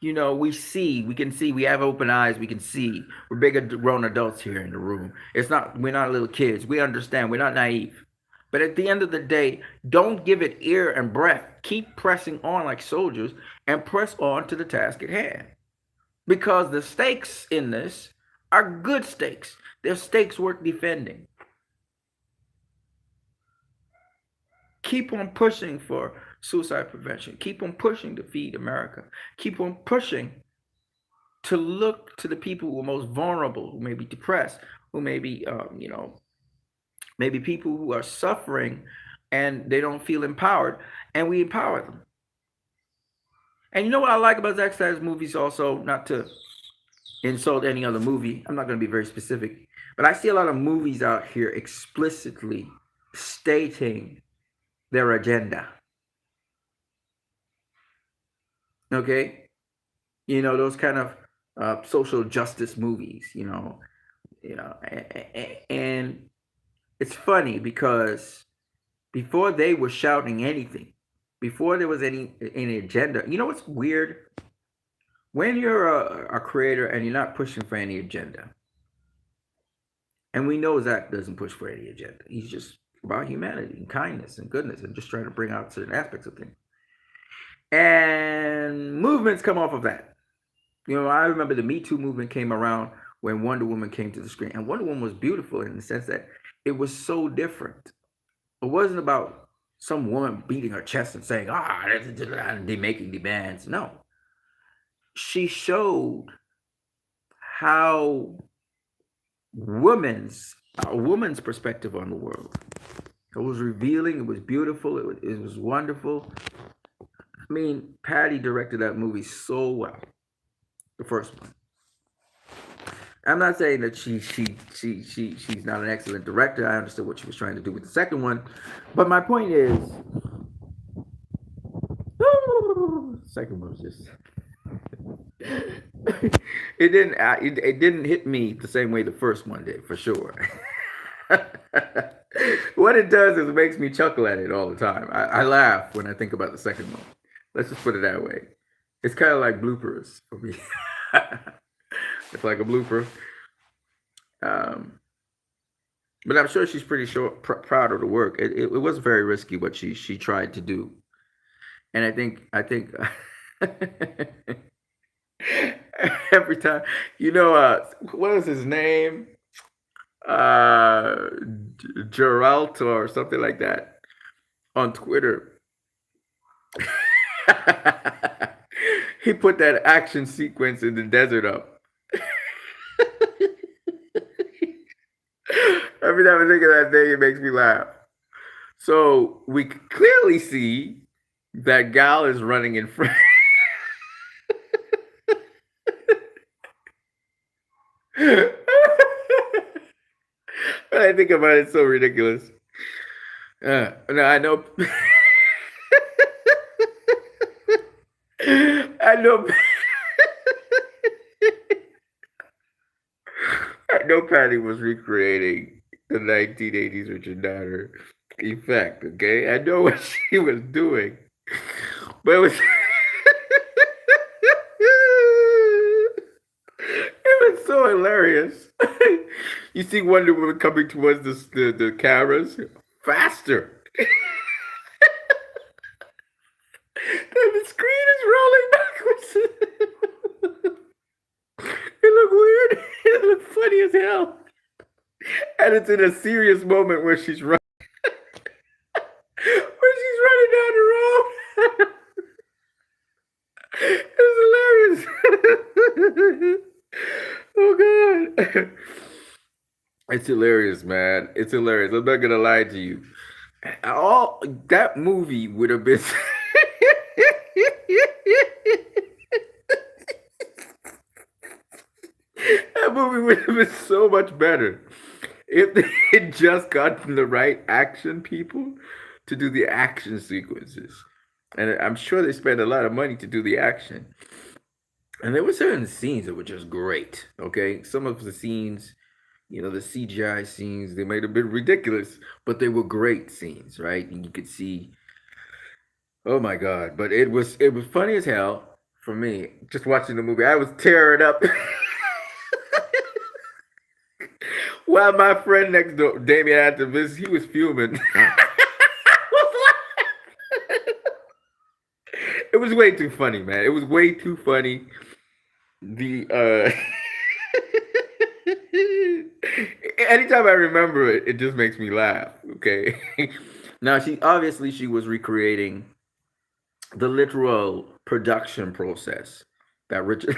[SPEAKER 1] we can see, we have open eyes, we can see. We're bigger grown adults here in the room. We're not little kids. We understand. We're not naive. But at the end of the day, don't give it ear and breath. Keep pressing on like soldiers and press on to the task at hand. Because the stakes in this are good stakes. They're stakes worth defending. Keep on pushing for suicide prevention. Keep on pushing to feed America. Keep on pushing to look to the people who are most vulnerable, who may be depressed, who may be, maybe people who are suffering and they don't feel empowered, and we empower them. And you know what I like about Zack Snyder's movies also, not to insult any other movie, I'm not going to be very specific, but I see a lot of movies out here explicitly stating their agenda. Okay? Those kind of social justice movies, and it's funny because before they were shouting anything, before there was any agenda, what's weird? When you're a creator and you're not pushing for any agenda, and we know Zach doesn't push for any agenda, he's just about humanity and kindness and goodness and just trying to bring out certain aspects of things. And movements come off of that. I remember the Me Too movement came around when Wonder Woman came to the screen. And Wonder Woman was beautiful in the sense that it was so different. It wasn't about some woman beating her chest and saying, they're making demands. No. She showed how a woman's perspective on the world. It was revealing. It was beautiful. It was wonderful. I mean, Patty directed that movie so well. The first one. I'm not saying that she's not an excellent director. I understood what she was trying to do with the second one, but my point is, the second one was just it didn't hit me the same way the first one did, for sure. What it does is it makes me chuckle at it all the time. I laugh when I think about the second one. Let's just put it that way. It's kind of like bloopers for me. It's like a blooper. But I'm sure she's pretty proud of the work. It was very risky what she tried to do. And I think Every time, you know, what was his name? Uh, Geralto or something like that on Twitter. He put that action sequence in the desert up. Every time I think of that thing, it makes me laugh. So we clearly see that Gal is running in front. When I think about it, it's so ridiculous. No, I know. I know. I know Patty was recreating the 1980s Richard Donner effect. Okay, I know what she was doing, but it was. It was so hilarious. You see Wonder Woman coming towards the cameras faster. And the screen is rolling backwards. It looked weird. It looked funny as hell. And it's in a serious moment where she's running, down the road. It's hilarious. Oh god. It's hilarious, man. It's hilarious. I'm not gonna lie to you. All that movie would have been that movie would have been so much better if they had just gotten the right action people to do the action sequences. And I'm sure they spent a lot of money to do the action. And there were certain scenes that were just great. Okay, some of the scenes, the CGI scenes, they might have been ridiculous, but they were great scenes, right? And you could see, oh my god! But it was funny as hell for me just watching the movie. I was tearing up. While my friend next door, Damien, had to visit, he was fuming. It was way too funny, man. It was way too funny. The anytime I remember it, it just makes me laugh. Okay. Now she was recreating the literal production process that Richard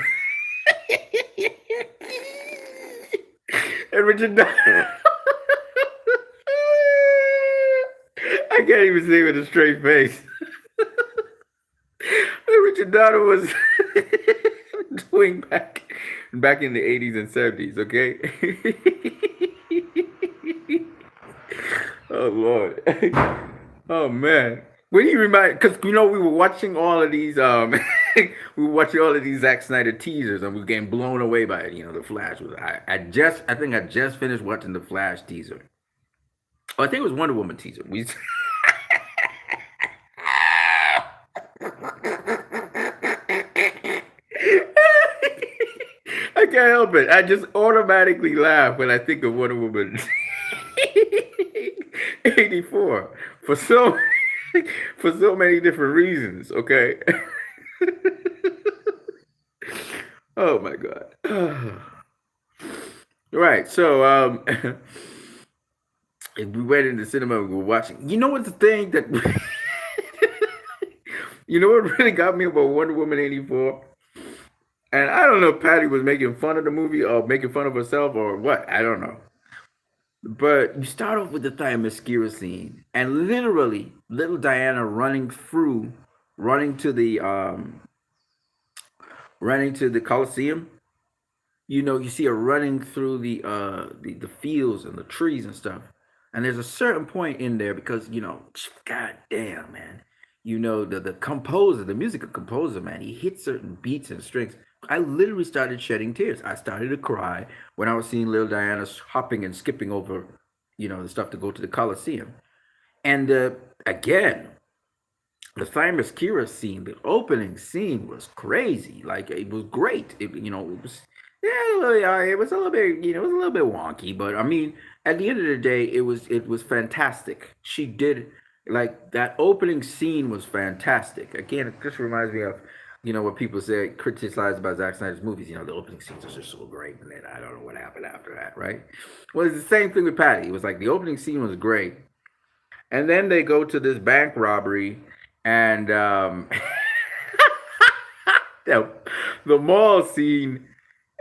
[SPEAKER 1] and Richard. I can't even say with a straight face. Richard Donner was doing back in the 80s and 70s, okay? Oh Lord. Oh man. When you remind, because we were watching all of these we were watching all of these Zack Snyder teasers and we were getting blown away by it. The Flash was I think I just finished watching the Flash teaser. Oh, I think it was Wonder Woman teaser. We I can't help it. I just automatically laugh when I think of Wonder Woman 84 for for so many different reasons, okay? Oh my god. Right. So we went into the cinema, we were watching. You know what's the thing that you know what really got me about Wonder Woman 84? And I don't know if Patty was making fun of the movie or making fun of herself or what. I don't know. But you start off with the Themyscira scene, and literally, little Diana running to the Colosseum. You see her running through the fields and the trees and stuff. And there's a certain point in there because god damn man, the composer, the musical composer, man, he hits certain beats and strings. I literally started shedding tears. I started to cry when I was seeing little Diana hopping and skipping over, the stuff to go to the Coliseum. And again, the Themyscira scene, the opening scene was crazy. Like it was great. It was it was a little bit, it was a little bit wonky, but I mean, at the end of the day, it was fantastic. She did like that opening scene was fantastic. Again, it just reminds me of what people say criticize about Zack Snyder's movies. The opening scenes are just so great, and then I don't know what happened after that, right? Well, it's the same thing with Patty. It was like the opening scene was great, and then they go to this bank robbery, and the, the mall scene,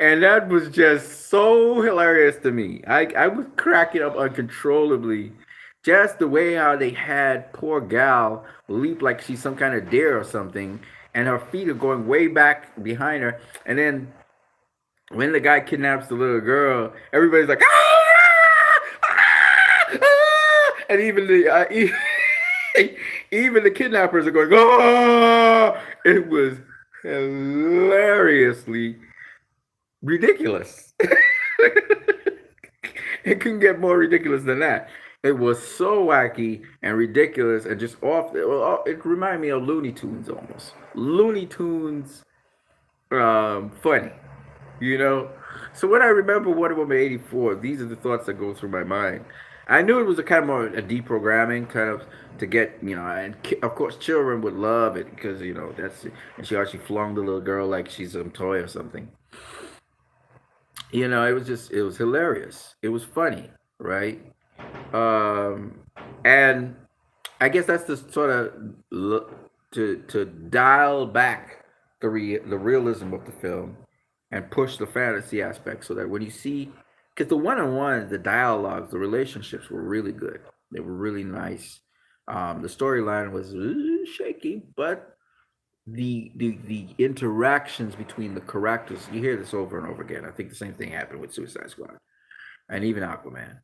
[SPEAKER 1] and that was just so hilarious to me. I was cracking up uncontrollably. Just the way how they had poor gal leap like she's some kind of deer or something, and her feet are going way back behind her, and then when the guy kidnaps the little girl, everybody's like, ah! Ah! Ah! And even the kidnappers are going, oh! It was hilariously ridiculous. It couldn't get more ridiculous than that. It was so wacky and ridiculous and just off. It reminded me of Looney Tunes almost. Looney Tunes, funny, you know. So when I remember Wonder Woman 84, these are the thoughts that go through my mind. I knew it was a kind of more a deprogramming kind of to get, and of course children would love it because that's, and she actually flung the little girl like she's some toy or something. It was hilarious. It was funny, right? Um, and I guess that's the sort of to dial back the realism of the film and push the fantasy aspect so that when you see, because the one on one, the dialogues, the relationships were really good. They were really nice. The storyline was shaky, but the interactions between the characters, you hear this over and over again. I think the same thing happened with Suicide Squad and even Aquaman.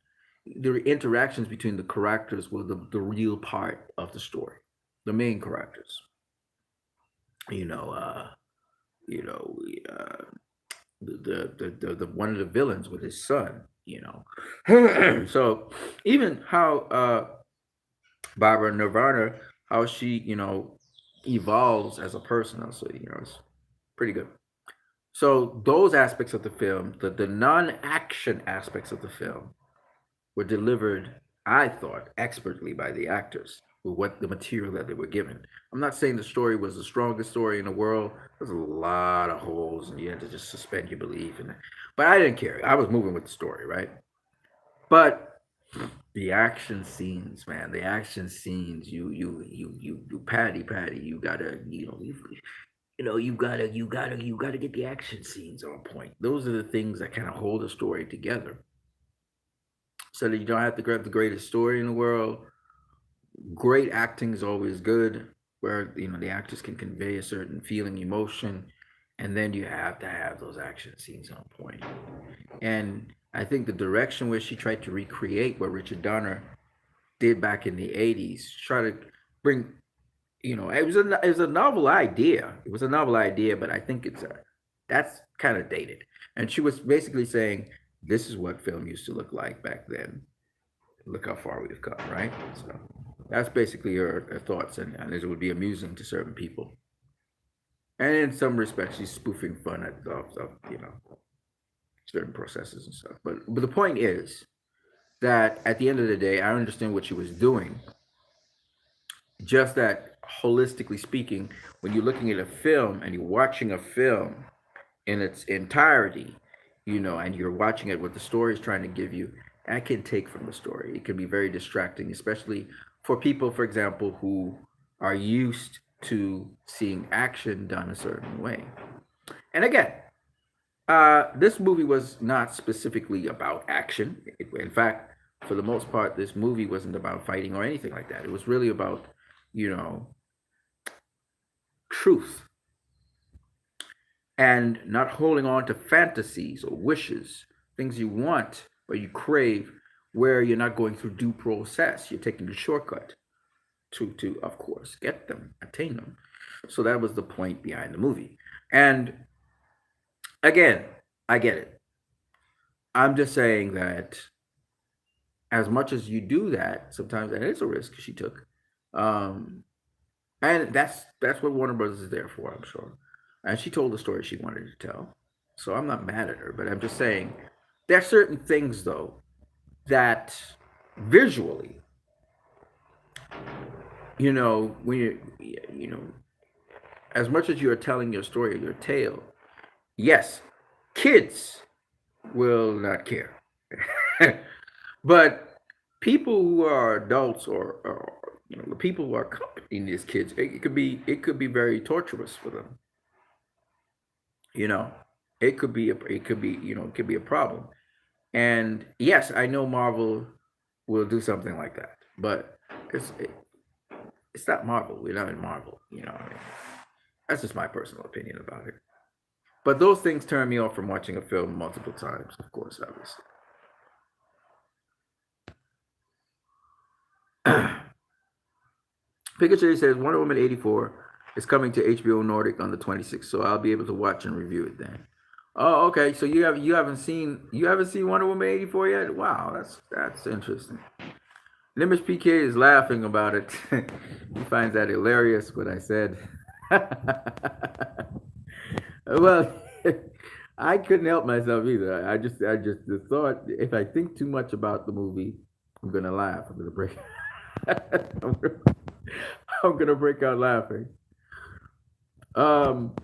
[SPEAKER 1] The interactions between the characters were the real part of the story, the main characters. You know, you know, uh, the one of the villains with his son. So even how Barbara Nirvana, how she evolves as a person, also it's pretty good. So those aspects of the film, the non-action aspects of the film, were delivered, I thought, expertly by the actors with what the material that they were given. I'm not saying the story was the strongest story in the world. There's a lot of holes, and you had to just suspend your belief in it. But I didn't care. I was moving with the story, right? But the action scenes, man, the action scenes. Patty, you gotta, you gotta get the action scenes on point. Those are the things that kind of hold a story together so that you don't have to grab the greatest story in the world. Great acting is always good, where the actors can convey a certain feeling, emotion, and then you have to have those action scenes on point. And I think the direction where she tried to recreate what Richard Donner did back in the '80s, try to bring, it was a novel idea. It was a novel idea, but I think that's kind of dated. And she was basically saying, this is what film used to look like back then. Look how far we've come, right? So that's basically her thoughts, and it would be amusing to certain people. And in some respects, she's spoofing fun of certain processes and stuff. But the point is that at the end of the day, I understand what she was doing. Just that holistically speaking, when you're looking at a film and you're watching a film in its entirety, and you're watching it what the story is trying to give you, that can take from the story. It can be very distracting, especially for people, for example, who are used to seeing action done a certain way. And again, this movie was not specifically about action. In fact, for the most part, this movie wasn't about fighting or anything like that. It was really about, you know, truth and not holding on to fantasies or wishes, things you want or you crave, where you're not going through due process. You're taking the shortcut to of course get them, attain them. So that was the point behind the movie. And again, I get it. I'm just saying that as much as you do that, sometimes that is a risk she took. Um, and that's what Warner Brothers is there for, I'm sure. And she told the story she wanted to tell. So I'm not mad at her, but I'm just saying there are certain things though that visually, when you know as much as you are telling your story or your tale, yes, kids will not care. But people who are adults or the people who are accompanying these kids, it could be very torturous for them. You know, it could be a problem. And yes, I know Marvel will do something like that, but it's it, it's not Marvel. We're not in Marvel. I mean, that's just my personal opinion about it. But those things turn me off from watching a film multiple times, of course, obviously. Pikachu says Wonder Woman 84 is coming to HBO Nordic on the 26th, so I'll be able to watch and review it then. Oh, okay. So you haven't seen Wonder Woman 84 yet? Wow, that's interesting. Nimish PK is laughing about it. He finds that hilarious what I said. Well, I couldn't help myself either. I just thought if I think too much about the movie, I'm gonna laugh. I'm gonna break. I'm gonna, I'm gonna break out laughing. Um.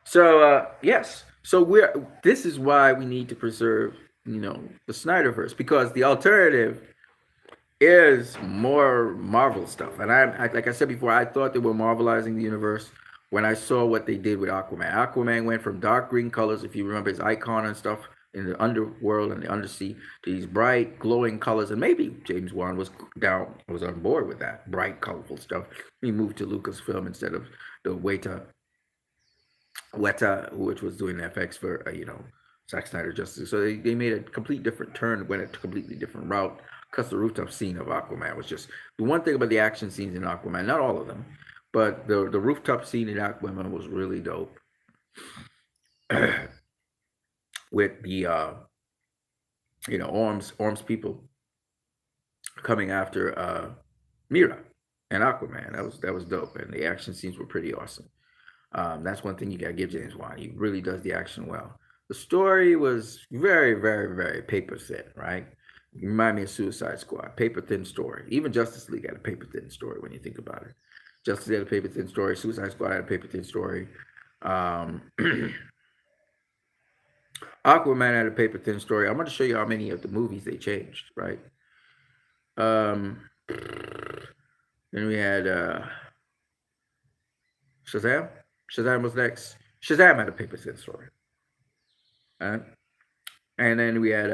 [SPEAKER 1] So yes. So we're. This is why we need to preserve, the Snyderverse, because the alternative is more Marvel stuff. And like I said before, I thought they were marvelizing the universe when I saw what they did with Aquaman. Aquaman went from dark green colors, if you remember his icon and stuff in the underworld and the undersea, to these bright, glowing colors. And maybe James Wan was on board with that bright, colorful stuff. He moved to Lucasfilm instead of the Weta, which was doing the FX for Zack Snyder Justice. So they made a complete different turn, went a completely different route. Because the rooftop scene of Aquaman was just the one thing about the action scenes in Aquaman, not all of them, but the rooftop scene in Aquaman was really dope. With the Orm's people coming after Mira and Aquaman. That was dope, and the action scenes were pretty awesome. That's one thing you gotta give James Wan. He really does the action well. The story was very, very, very paper thin, right? You remind me of Suicide Squad, paper thin story. Even Justice League had a paper thin story when you think about it. Justice League had a paper thin story. Suicide Squad had a paper thin story. Um, Aquaman had a paper thin story. I'm going to show you how many of the movies they changed, right? Um, then we had Shazam. Shazam was next. Shazam had a paper thin story. Right? And then we had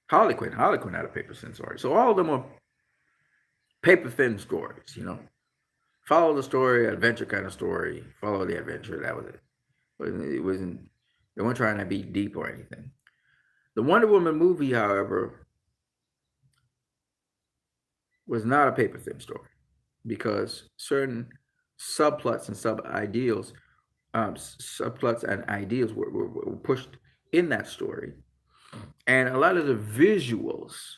[SPEAKER 1] Harley Quinn. Harley Quinn had a paper thin story. So all of them are paper thin stories. Follow the story, adventure kind of story. Follow the adventure. That was it. It wasn't. They weren't trying to be deep or anything. The Wonder Woman movie, however, was not a paper thin story because certain subplots and subplots and ideas were pushed in that story, and a lot of the visuals,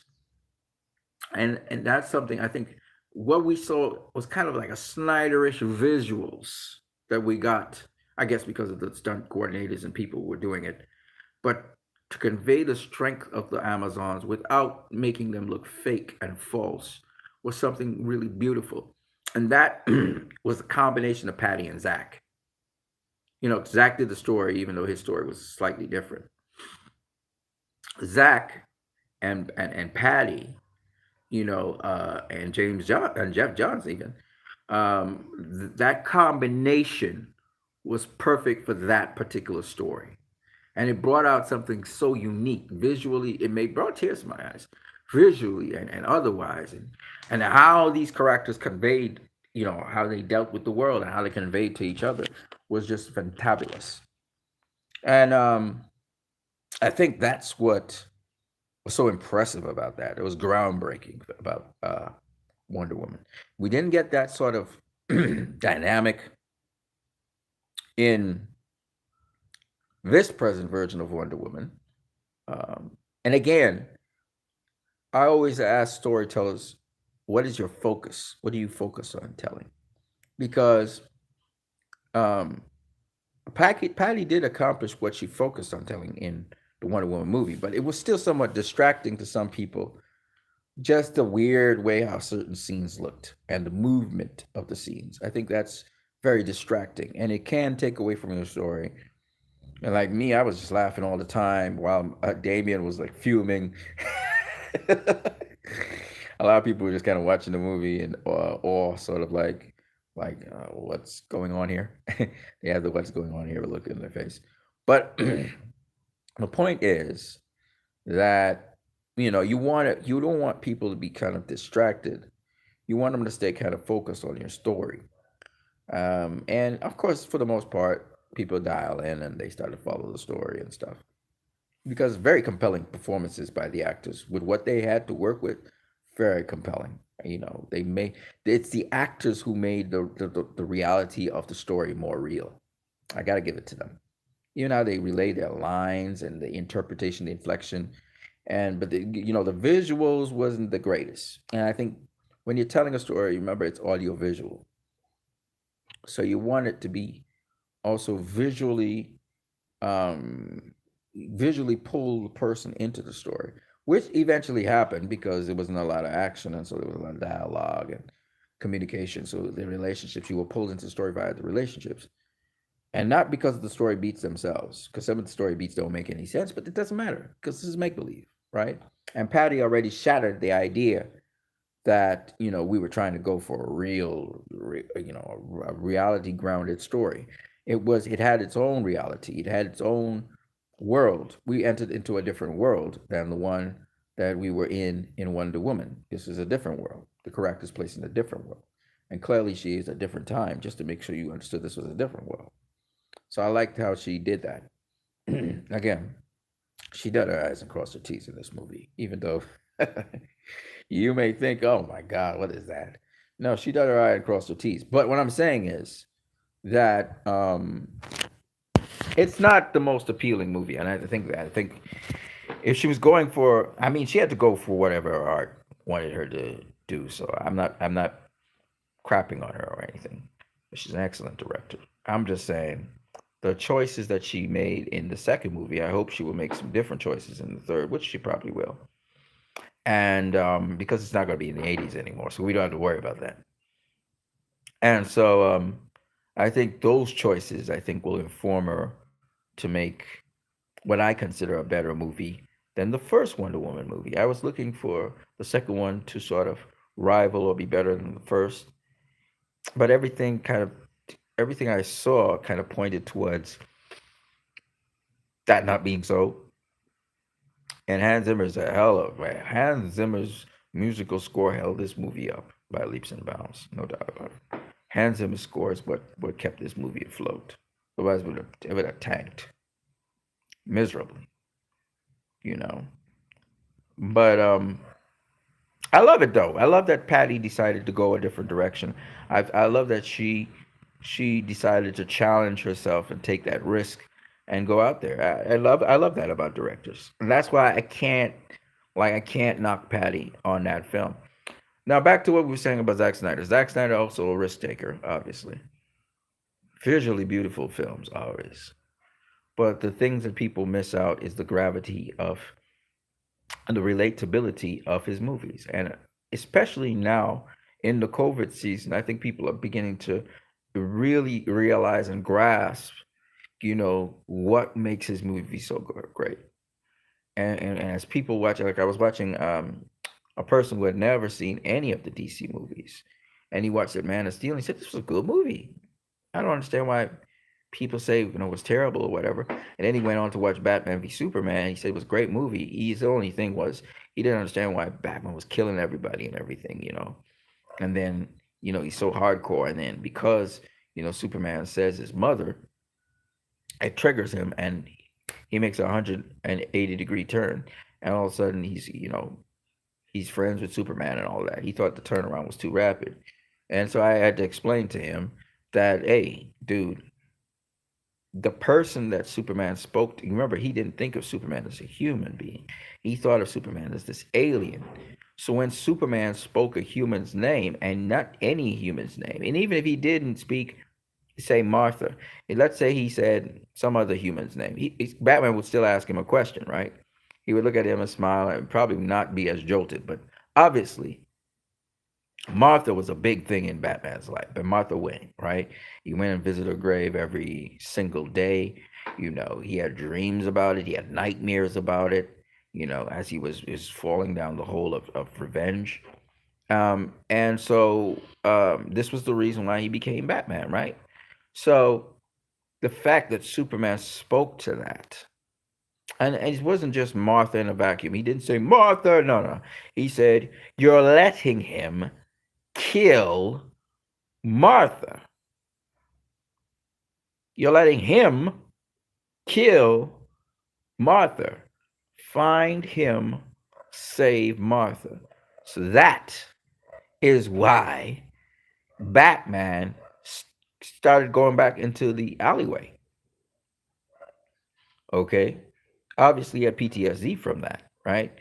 [SPEAKER 1] and that's something I think what we saw was kind of like a Snyderish visuals that we got, I guess because of the stunt coordinators and people who were doing it, but to convey the strength of the Amazons without making them look fake and false was something really beautiful. And that was a combination of Patty and Zach. Zach did the story, even though his story was slightly different. Zach and Patty, and James John and Jeff Johns even, that combination was perfect for that particular story, and it brought out something so unique visually. Brought tears to my eyes, visually and otherwise, and how these characters conveyed, how they dealt with the world and how they conveyed to each other was just fantabulous. And I think that's what was so impressive about that. It was groundbreaking about Wonder Woman. We didn't get that sort of dynamic in this present version of Wonder Woman. And again, I always ask storytellers, what is your focus? What do you focus on telling? Because um, Patty did accomplish what she focused on telling in the Wonder Woman movie, but it was still somewhat distracting to some people just the weird way how certain scenes looked and the movement of the scenes. I think that's very distracting and it can take away from the story. And like me, I was just laughing all the time while Damien was like fuming. A lot of people were just kind of watching the movie and all sort of what's going on here? They have the what's going on here look in their face. But the point is that you don't want people to be kind of distracted. You want them to stay kind of focused on your story. And of course, for the most part, people dial in and they start to follow the story and stuff because very compelling performances by the actors with what they had to work with. Very compelling. They made it's the actors who made the reality of the story more real. I got to give it to them. How they relay their lines and the interpretation, the inflection, and but the visuals wasn't the greatest. And I think when you're telling a story, remember it's audio visual, so you want it to be also um, visually pull the person into the story, which eventually happened because there wasn't a lot of action, and so there was a lot of dialogue and communication. So the relationships, you were pulled into the story via the relationships, and not because the story beats themselves, because some of the story beats don't make any sense, but it doesn't matter because this is make believe, right? And Patty already shattered the idea that we were trying to go for a a reality grounded story. It had its own reality. It had its own world. We entered into a different world than the one that we were in Wonder Woman. This is a different world. The character's placed in a different world, and clearly she is a different time. Just to make sure you understood this was a different world. So I liked how she did that. Again, she did her eyes and crossed her T's in this movie, even though you may think, oh my God, what is that? No, she did her eye and crossed her T's. But what I'm saying is that it's not the most appealing movie. And I think if she was going for, I mean, she had to go for whatever her art wanted her to do. So I'm not crapping on her or anything. She's an excellent director. I'm just saying the choices that she made in the second movie, I hope she will make some different choices in the third, which she probably will. And because it's not going to be in the 80s anymore, so we don't have to worry about that. And so I think those choices, I think, will inform her to make what I consider a better movie than the first Wonder Woman movie. I was looking for the second one to sort of rival or be better than the first, but everything I saw kind of pointed towards that not being so. And Hans Zimmer's a hell of man. Hans Zimmer's musical score held this movie up by leaps and bounds, no doubt about it. Hans Zimmer's score is what kept this movie afloat. Otherwise, it would have tanked miserably, you know. But I love it though. I love that Patty decided to go a different direction. I love that she decided to challenge herself and take that risk and go out there. I love that about directors, and that's why I can't knock Patty on that film. Now back to what we were saying about Zack Snyder. Zack Snyder also a risk taker, obviously. Visually beautiful films always, but the things that people miss out is the gravity of and the relatability of his movies. And especially now in the COVID season, I think people are beginning to really realize and grasp, what makes his movie so great. And as people watch, like I was watching a person who had never seen any of the DC movies, and he watched it, Man of Steel, and he said, this was a good movie. I don't understand why people say it was terrible or whatever. And then he went on to watch Batman v Superman. He said it was a great movie. The only thing was he didn't understand why Batman was killing everybody and everything. And then he's so hardcore, and then because Superman says his mother, it triggers him, and he makes a 180-degree turn, and all of a sudden he's friends with Superman and all that. He thought the turnaround was too rapid, and so I had to explain to him that, hey, dude, the person that Superman spoke to, remember, he didn't think of Superman as a human being. He thought of Superman as this alien. So when Superman spoke a human's name, and not any human's name, and even if he didn't say Martha, and let's say he said some other human's name, Batman would still ask him a question, right? He would look at him and smile and probably not be as jolted, but Obviously, Martha was a big thing in Batman's life, but Martha Wayne, right? He went and visited her grave every single day. He had dreams about it. He had nightmares about it. As he was falling down the hole of revenge. And so this was the reason why he became Batman, right? So the fact that Superman spoke to that, and it wasn't just Martha in a vacuum. He didn't say Martha, no, no. He said, "You're letting him kill Martha. You're letting him kill Martha. Find him, save Martha." So that is why Batman started going back into the alleyway. Okay, obviously he had PTSD from that, right?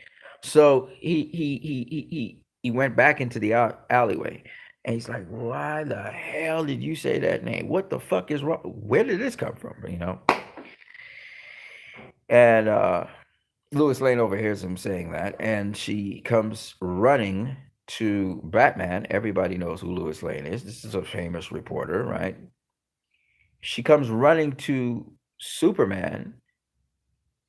[SPEAKER 1] So he went back into the alleyway, and he's like, "Why the hell did you say that name? What the fuck is wrong? Where did this come from?" And Lois Lane overhears him saying that, and she comes running to Batman. Everybody knows who Lois Lane is. This is a famous reporter, right? She comes running to Superman,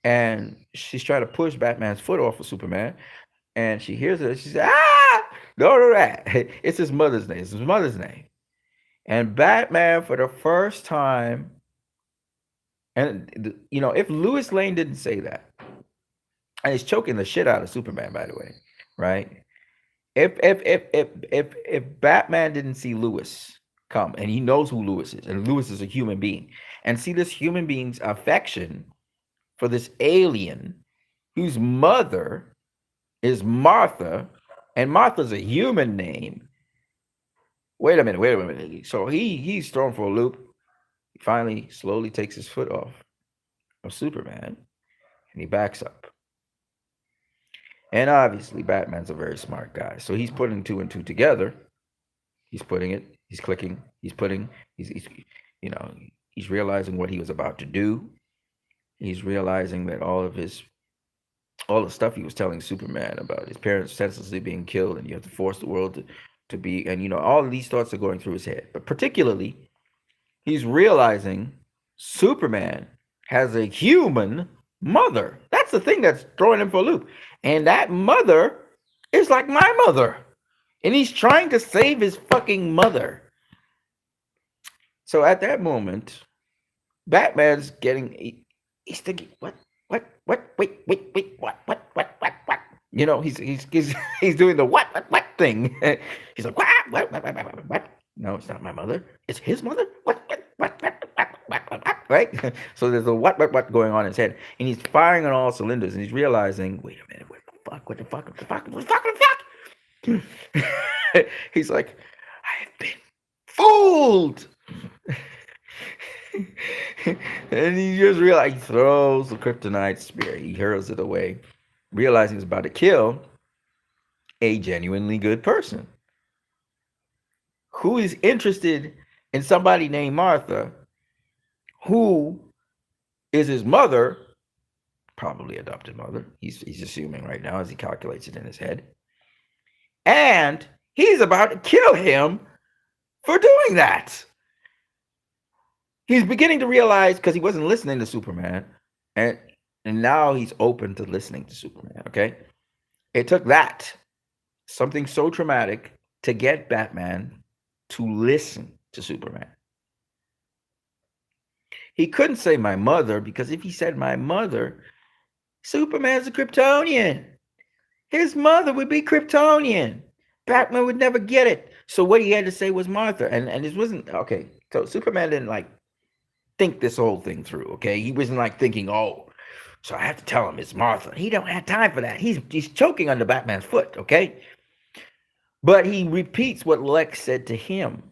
[SPEAKER 1] and she's trying to push Batman's foot off of Superman, and she hears it. She says, "Ah, don't do that." It's his mother's name. It's his mother's name. And Batman, for the first time, and if Lois Lane didn't say that, and he's choking the shit out of Superman, by the way, right? If Batman didn't see Lewis come, and he knows who Lewis is, and Lewis is a human being, and see this human being's affection for this alien whose mother is Martha, and Martha's a human name. Wait a minute. So he's thrown for a loop. He finally slowly takes his foot off of Superman, and he backs up. And obviously, Batman's a very smart guy, so he's putting two and two together. He's putting it. He's clicking. He's putting. He's you know he's realizing what he was about to do. He's realizing that all the stuff he was telling Superman about his parents senselessly being killed, and you have to force the world to be, and all of these thoughts are going through his head. But particularly, he's realizing Superman has a human mother. That's the thing that's throwing him for a loop. And that mother is like my mother. And he's trying to save his fucking mother. So at that moment, Batman's he's thinking, what, wait, what? He's doing the what thing. He's like, what? No, it's not my mother. It's his mother. What? Right? So there's a what going on in his head, and he's firing on all cylinders, and he's realizing, wait a minute, what the fuck? He's like, I have been fooled. And he just realized, he throws the kryptonite spear, he hurls it away, realizing he's about to kill a genuinely good person who is interested in somebody named Martha, who is his mother, probably adopted mother. He's assuming right now as he calculates it in his head. And he's about to kill him for doing that. He's beginning to realize, because he wasn't listening to Superman, and now he's open to listening to Superman, okay? It took that, something so traumatic, to get Batman to listen to Superman. He couldn't say my mother, because if he said my mother, Superman's a Kryptonian. His mother would be Kryptonian. Batman would never get it. So what he had to say was Martha. And this wasn't, okay, so Superman didn't think this whole thing through, okay? He wasn't thinking, oh, so I have to tell him it's Martha. He don't have time for that. He's choking under Batman's foot, okay? But he repeats what Lex said to him.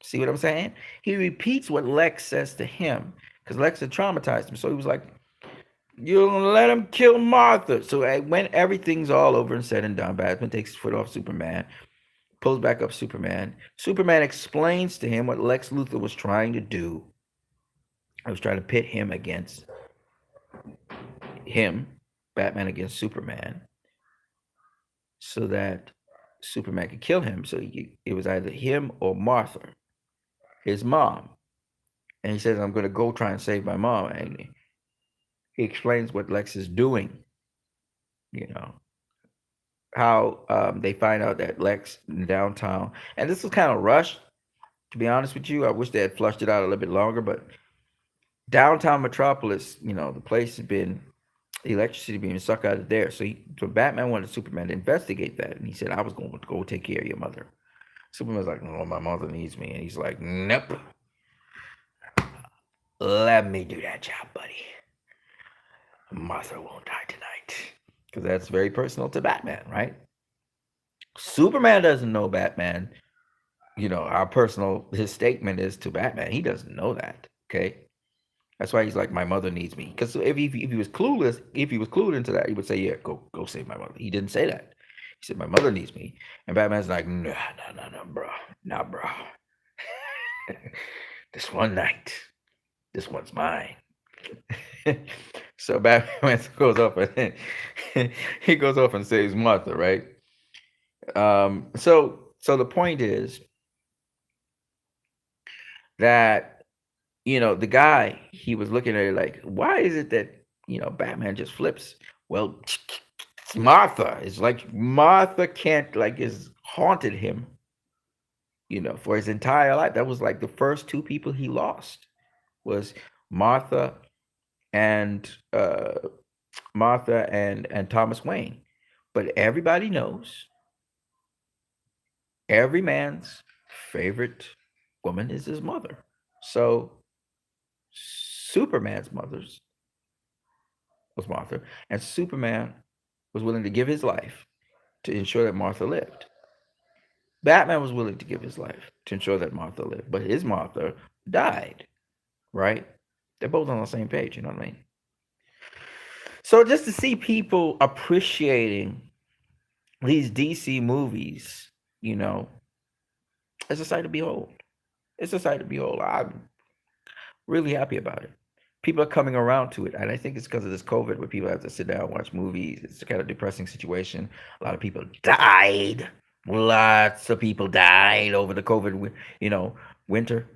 [SPEAKER 1] See what I'm saying? He repeats what Lex says to him, because Lex had traumatized him. So he was like, you'll let him kill Martha. So when everything's all over and said and done, Batman takes his foot off Superman, pulls back up Superman. Superman explains to him what Lex Luthor was trying to do. I was trying to pit him against him, Batman against Superman. so that Superman could kill him. So it was either him or Martha, his mom. And he says, I'm going to go try and save my mom. And he explains what Lex is doing, you know, how they find out that Lex in downtown. And this was kind of rushed, to be honest with you. I wish they had flushed it out a little bit longer, but downtown Metropolis, the place has been, the electricity being sucked out of there. So Batman wanted Superman to investigate that. And he said, I was going to go take care of your mother. Superman's like, no, my mother needs me. And he's like, nope. Let me do that job, buddy. Martha won't die tonight. Because that's very personal to Batman, right? Superman doesn't know Batman. How personal his statement is to Batman. He doesn't know that, okay? That's why he's like, my mother needs me. Because if he was clueless, if he was clued into that, he would say, yeah, go save my mother. He didn't say that. He said, my mother needs me. And Batman's like, no, bro. Nah, bro. This one night. This one's mine. So Batman goes off and he goes off and saves Martha, right? So the point is that the guy, he was looking at it like, why is it that Batman just flips? Well, it's Martha. It's like Martha is haunted him, for his entire life. That was like the first two people he lost was Martha and Thomas Wayne. But everybody knows every man's favorite woman is his mother. So Superman's mother was Martha, and Superman was willing to give his life to ensure that Martha lived. Batman was willing to give his life to ensure that Martha lived, but his Martha died, right? They're both on the same page, you know what I mean? So just to see people appreciating these DC movies, it's a sight to behold. It's a sight to behold. I'm really happy about it. People are coming around to it, and I think it's because of this COVID where people have to sit down and watch movies. It's a kind of depressing situation. A lot of people died. Lots of people died over the COVID, winter.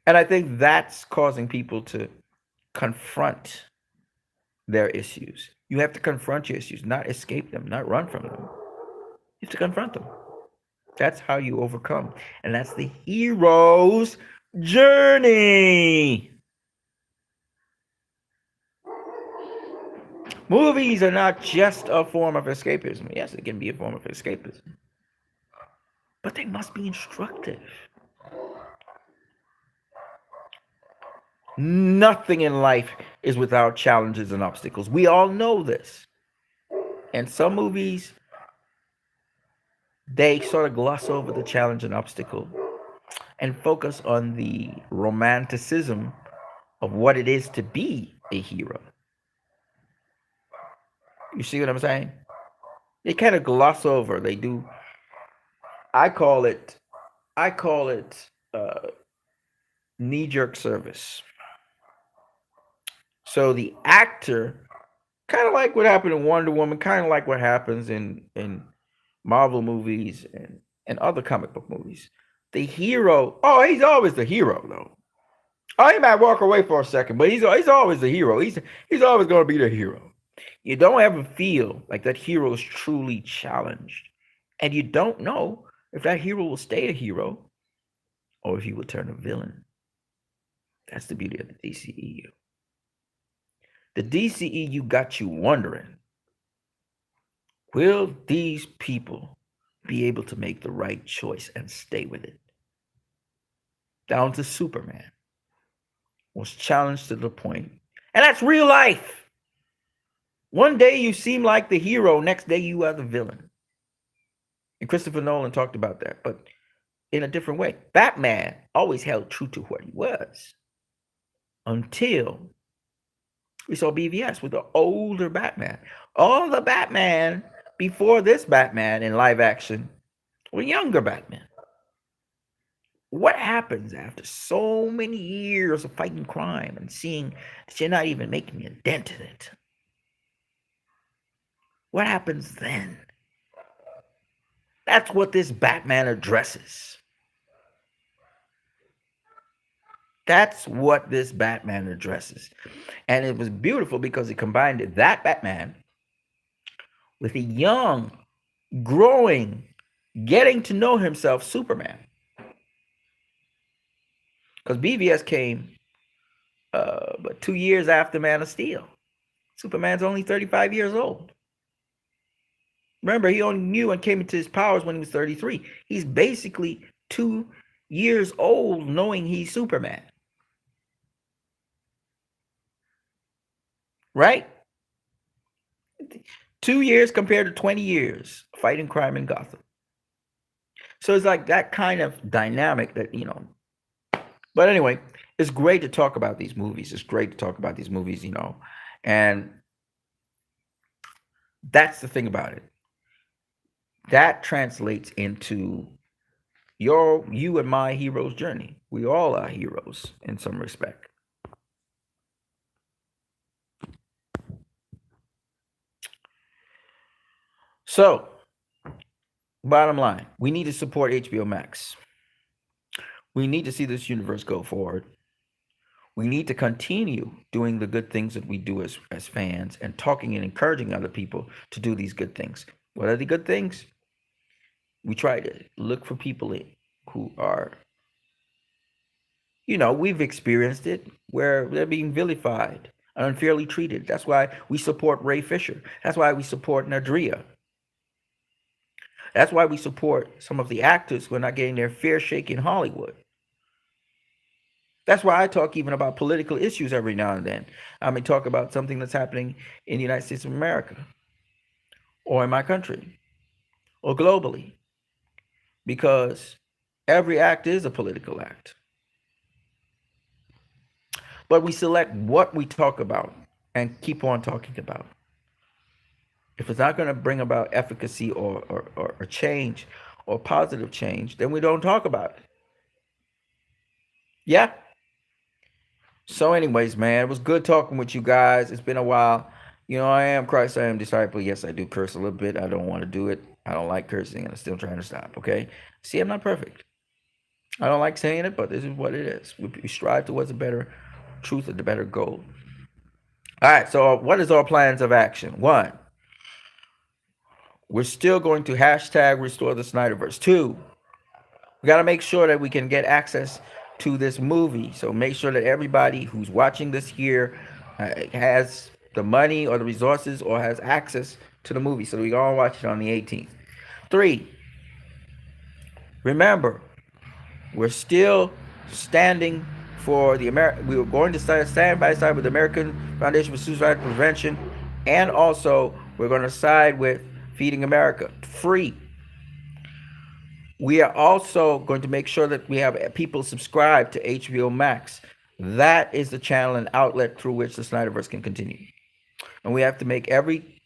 [SPEAKER 1] And I think that's causing people to confront their issues. You have to confront your issues, not escape them, not run from them. You have to confront them. That's how you overcome. And that's the hero's journey. Movies are not just a form of escapism. Yes, it can be a form of escapism. But they must be instructive. Nothing in life is without challenges and obstacles. We all know this. And some movies, they sort of gloss over the challenge and obstacle and focus on the romanticism of what it is to be a hero. You see what I'm saying? They kind of gloss over. They do. I call it knee-jerk service. So the actor, kind of like what happened in Wonder Woman, kind of like what happens in Marvel movies and other comic book movies. The hero, he's always the hero though. Oh, he might walk away for a second, but he's always the hero. He's always going to be the hero. You don't ever feel like that hero is truly challenged. And you don't know if that hero will stay a hero or if he will turn a villain. That's the beauty of the DCEU. The DCEU got you wondering, will these people be able to make the right choice and stay with it? Down to Superman was challenged to the point, and that's real life. One day you seem like the hero, next day you are the villain. And Christopher Nolan talked about that, but in a different way. Batman always held true to what he was until we saw BVS with the older Batman. All the Batman before this Batman in live action were younger Batman. What happens after so many years of fighting crime and seeing that you're not even making a dent in it? What happens then? That's what this Batman addresses. That's what this Batman addresses. And it was beautiful because it combined that Batman with a young, growing, getting to know himself Superman. Because BVS came but 2 years after Man of Steel. Superman's only 35 years old. Remember, he only knew and came into his powers when he was 33. He's basically 2 years old knowing he's Superman. Right? 2 years compared to 20 years fighting crime in Gotham. So it's like that kind of dynamic that, But anyway, it's great to talk about these movies. It's great to talk about these movies, And that's the thing about it. That translates into you and my hero's journey. We all are heroes in some respect. So, bottom line, we need to support HBO Max. We need to see this universe go forward. We need to continue doing the good things that we do as fans and talking and encouraging other people to do these good things. What are the good things? We try to look for people who are, we've experienced it where they're being vilified and unfairly treated. That's why we support Ray Fisher. That's why we support Nadria. That's why we support some of the actors who are not getting their fair shake in Hollywood. That's why I talk even about political issues every now and then. I may talk about something that's happening in the United States of America or in my country or globally, because every act is a political act. But we select what we talk about and keep on talking about. If it's not going to bring about efficacy or change or positive change, then we don't talk about it. Yeah. So, anyways, man, it was good talking with you guys. It's been a while. I am Christ, I am disciple. Yes, I do curse a little bit. I don't want to do it. I don't like cursing, and I'm still trying to stop. Okay. See, I'm not perfect. I don't like saying it, but this is what it is. We strive towards a better truth and a better goal. All right. So, what is our plans of action? 1, we're still going to hashtag restore the Snyderverse. 2, we got to make sure that we can get access to this movie. So make sure that everybody who's watching this here has the money or the resources or has access to the movie, so we can all watch it on the 18th. 3, remember, we're still standing for the we were going to stand by side with the American Foundation for Suicide Prevention, and also we're going to side with Feeding America Free. We are also going to make sure that we have people subscribe to HBO Max. That is the channel and outlet through which the Snyderverse can continue. And we have to make every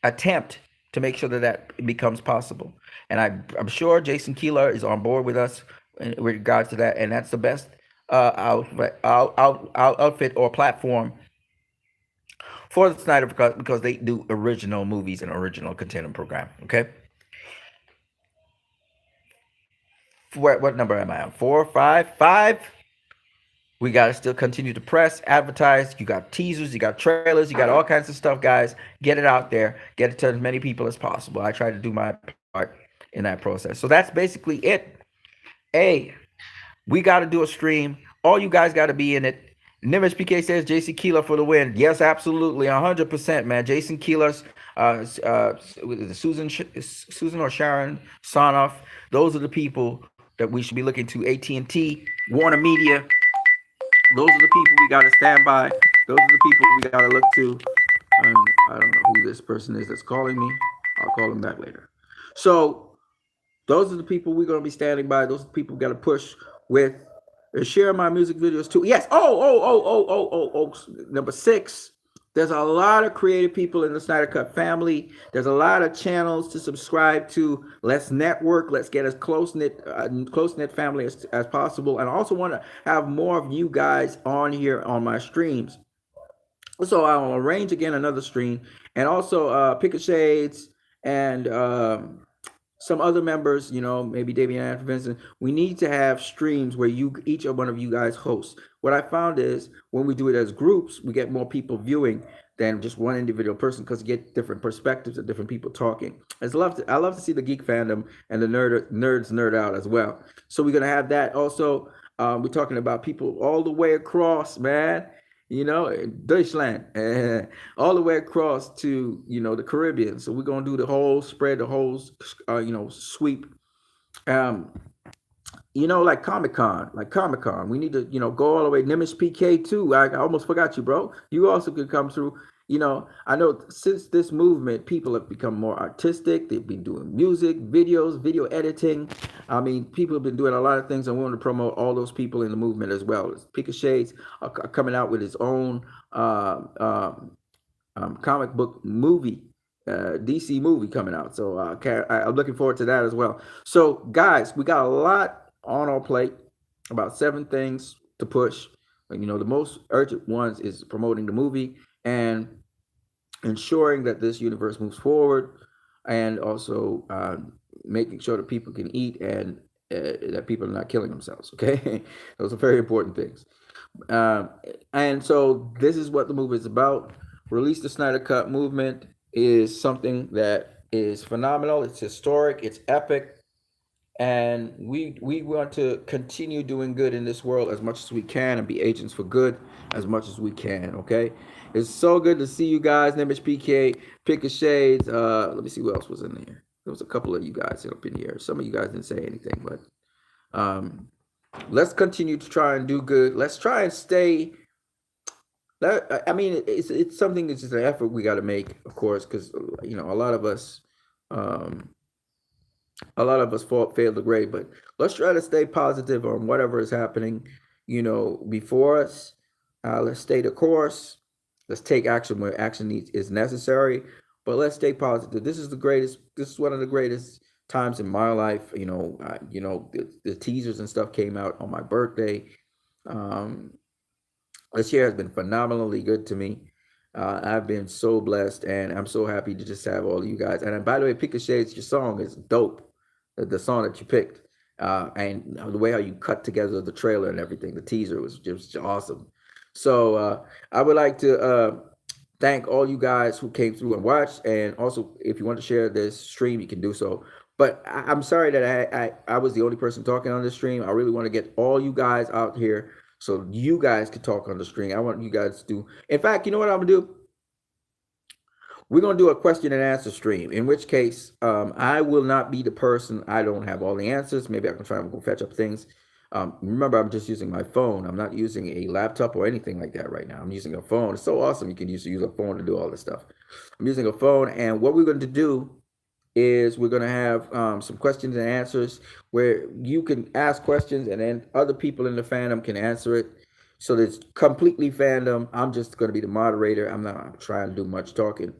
[SPEAKER 1] attempt to make sure that becomes possible. And I'm sure Jason Keeler is on board with us in regards to that. And that's the best outfit or platform for the Snyder, because they do original movies and original content and program. Okay. What number am I on? 4, 5, 5. We got to still continue to press, advertise. You got teasers, you got trailers, you got all kinds of stuff, guys. Get it out there. Get it to as many people as possible. I try to do my part in that process. So that's basically it. Hey, we got to do a stream. All you guys got to be in it. Nimitz PK says JC Keeler for the win. Yes, absolutely. 100%, man. Jason Keeler's, Susan or Sharon Sonoff. Those are the people that we should be looking to. AT&T, Warner Media. Those are the people we got to stand by. Those are the people we got to look to. And I don't know who this person is that's calling me. I'll call him back later. So those are the people we're going to be standing by. Those are the people we got to push with. Share my music videos too. Yes. Oh. Number 6. There's a lot of creative people in the Snyder Cut family. There's a lot of channels to subscribe to. Let's network. Let's get as close-knit family as possible. And I also want to have more of you guys on here on my streams. So I'll arrange again another stream. And also Picket Shades and some other members, maybe Davian and Vincent, we need to have streams where each of one of you guys hosts. What I found is when we do it as groups, we get more people viewing than just one individual person because you get different perspectives of different people talking. I love to see the geek fandom and the nerds nerd out as well. So we're gonna have that also. We're talking about people all the way across, man. Deutschland, all the way across to the Caribbean. So we're gonna do the whole spread, the whole sweep. Um, like Comic Con. We need to, go all the way. Nimish PK too. I almost forgot you, bro. You also could come through. I know since this movement, people have become more artistic. They've been doing music, videos, video editing. I mean, people have been doing a lot of things. I want to promote all those people in the movement as well. Pika Shades coming out with his own comic book movie, DC movie coming out. So I'm looking forward to that as well. So guys, we got a lot on our plate, about 7 things to push. The most urgent ones is promoting the movie and ensuring that this universe moves forward, and also making sure that people can eat and that people are not killing themselves. Okay, those are very important things. Um, and so this is what the movie is about. Release the Snyder Cut movement is something that is phenomenal. It's historic. It's epic, and we want to continue doing good in this world as much as we can and be agents for good as much as we can. Okay, it's so good to see you guys. Nimish PK, Pick a Shades. Let me see what else was in there. There was a couple of you guys up in here. Some of you guys didn't say anything, but um, let's continue to try and do good. Let's try and stay. I mean, it's something that's just an effort we got to make, of course, because a lot of us, um, fail the grade. But let's try to stay positive on whatever is happening, before us. Let's stay the course. Let's take action where action is necessary. But let's stay positive. This is the greatest. This is one of the greatest times in my life. The teasers and stuff came out on my birthday. Um, this year has been phenomenally good to me. I've been so blessed, and I'm so happy to just have all of you guys. And by the way, Pick a Shades, your song is dope. The song that you picked, and the way how you cut together the trailer and everything, the teaser was just awesome. So I would like to thank all you guys who came through and watched. And also, if you want to share this stream, you can do so. But I'm sorry that I was the only person talking on this stream. I really want to get all you guys out here so you guys can talk on the stream. I want you guys to do. In fact, you know what I'm gonna do? We're gonna do a question and answer stream. In which case, I will not be the person. I don't have all the answers. Maybe I can try and go fetch up things. Remember, I'm just using my phone. I'm not using a laptop or anything like that right now. I'm using a phone. It's so awesome. You can use a phone to do all this stuff. I'm using a phone, and what we're going to do is we're going to have some questions and answers where you can ask questions, and then other people in the fandom can answer it. So it's completely fandom. I'm just going to be the moderator. I'm not trying to do much talking.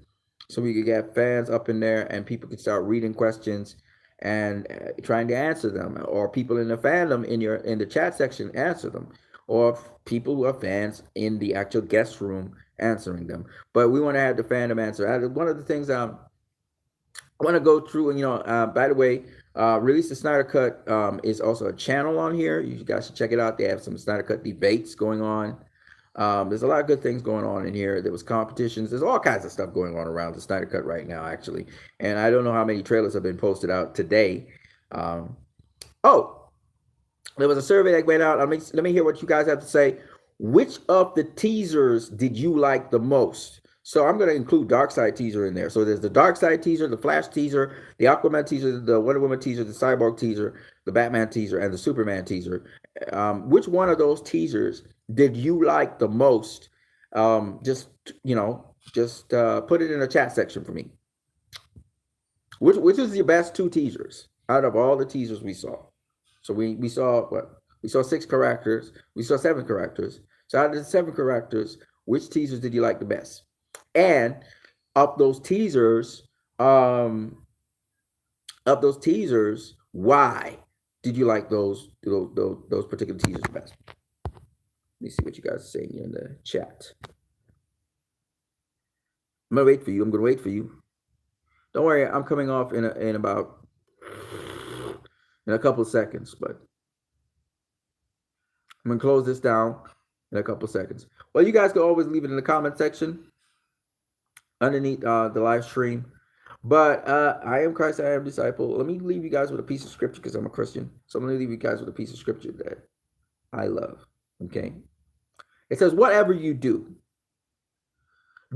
[SPEAKER 1] So we could get fans up in there, and people can start reading questions and trying to answer them, or people in the fandom in the chat section answer them, or people who are fans in the actual guest room answering them. But we want to have the fandom answer. One of the things I want to go through, and by the way, Release the Snyder Cut is also a channel on here. You guys should check it out. They have some Snyder Cut debates going on. There's a lot of good things going on in here. There was competitions. There's all kinds of stuff going on around the Snyder Cut right now, actually. And I don't know how many trailers have been posted out today. Oh, there was a survey that went out. Let me hear what you guys have to say. Which of the teasers did you like the most? So I'm going to include Darkseid teaser in there. So there's the Darkseid teaser, the Flash teaser, the Aquaman teaser, the Wonder Woman teaser, the Cyborg teaser, the Batman teaser, and the Superman teaser. Which one of those teasers did you like the most? Just put it in the chat section for me. Which is your best 2 teasers out of all the teasers we saw? So we saw what? We saw 6 characters. We saw 7 characters. So out of the 7 characters, which teasers did you like the best? And of those teasers, why did you like those particular teasers best? Let me see what you guys are saying in the chat. I'm gonna wait for you. Don't worry, I'm coming off in about in a couple of seconds, but I'm going to close this down in a couple of seconds. Well, you guys can always leave it in the comment section underneath the live stream. But I am Christ, I am disciple. Let me leave you guys with a piece of scripture because I'm a Christian. So I'm going to leave you guys with a piece of scripture that I love. Okay. It says, whatever you do,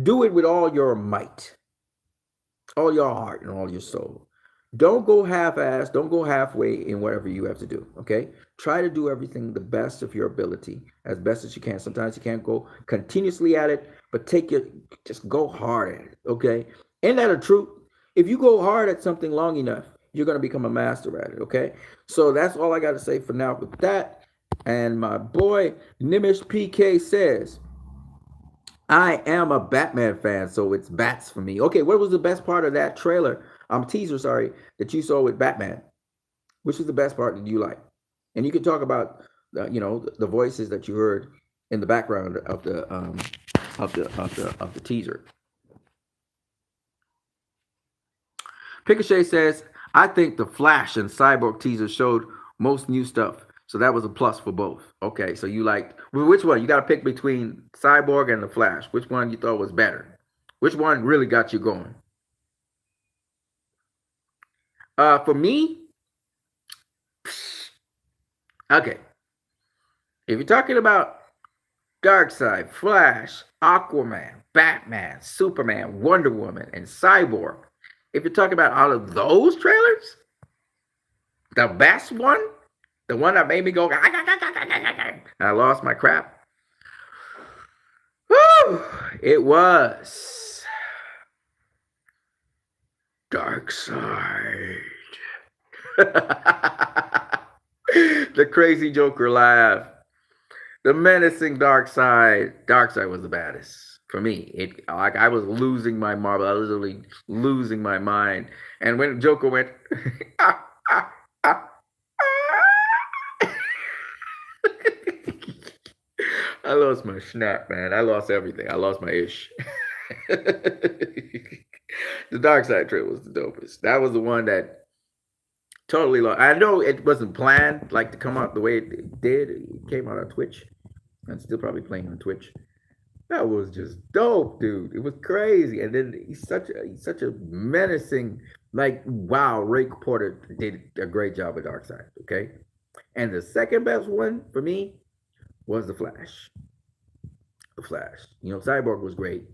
[SPEAKER 1] do it with all your might, all your heart, and all your soul. Don't go half-assed. Don't go halfway in whatever you have to do. Okay. Try to do everything the best of your ability, as best as you can. Sometimes you can't go continuously at it, but just go hard at it. Okay. Ain't that a truth? If you go hard at something long enough, you're going to become a master at it. Okay. So that's all I got to say for now with that. And my boy Nimish PK says, I am a Batman fan, so it's bats for me. Okay, what was the best part of that trailer? Teaser, sorry, that you saw with Batman? Which was the best part that you like? And you can talk about, the voices that you heard in the background of the teaser. Ricochet says, I think the Flash and Cyborg teaser showed most new stuff. So that was a plus for both. Okay, so you liked, which one? You got to pick between Cyborg and the Flash. Which one you thought was better? Which one really got you going? For me, okay. If you're talking about Darkseid, Flash, Aquaman, Batman, Superman, Wonder Woman, and Cyborg, if you're talking about all of those trailers, the best one, the one that made me go, I lost my crap. Woo! It was Darkseid. The crazy Joker laugh. The menacing Darkseid. Darkseid was the baddest for me. I was losing my marble. I was literally losing my mind. And when Joker went, I lost my snap, man. I lost everything. I lost my ish. The Darkseid trailer was the dopest. That was the one that totally lost. I know it wasn't planned, like to come out the way it did. It came out on Twitch. I'm still probably playing on Twitch. That was just dope, dude. It was crazy. And then he's such a menacing, like, wow, Ray Porter did a great job with Darkseid, okay? And the second best one for me was the Flash. The Flash. Cyborg was great,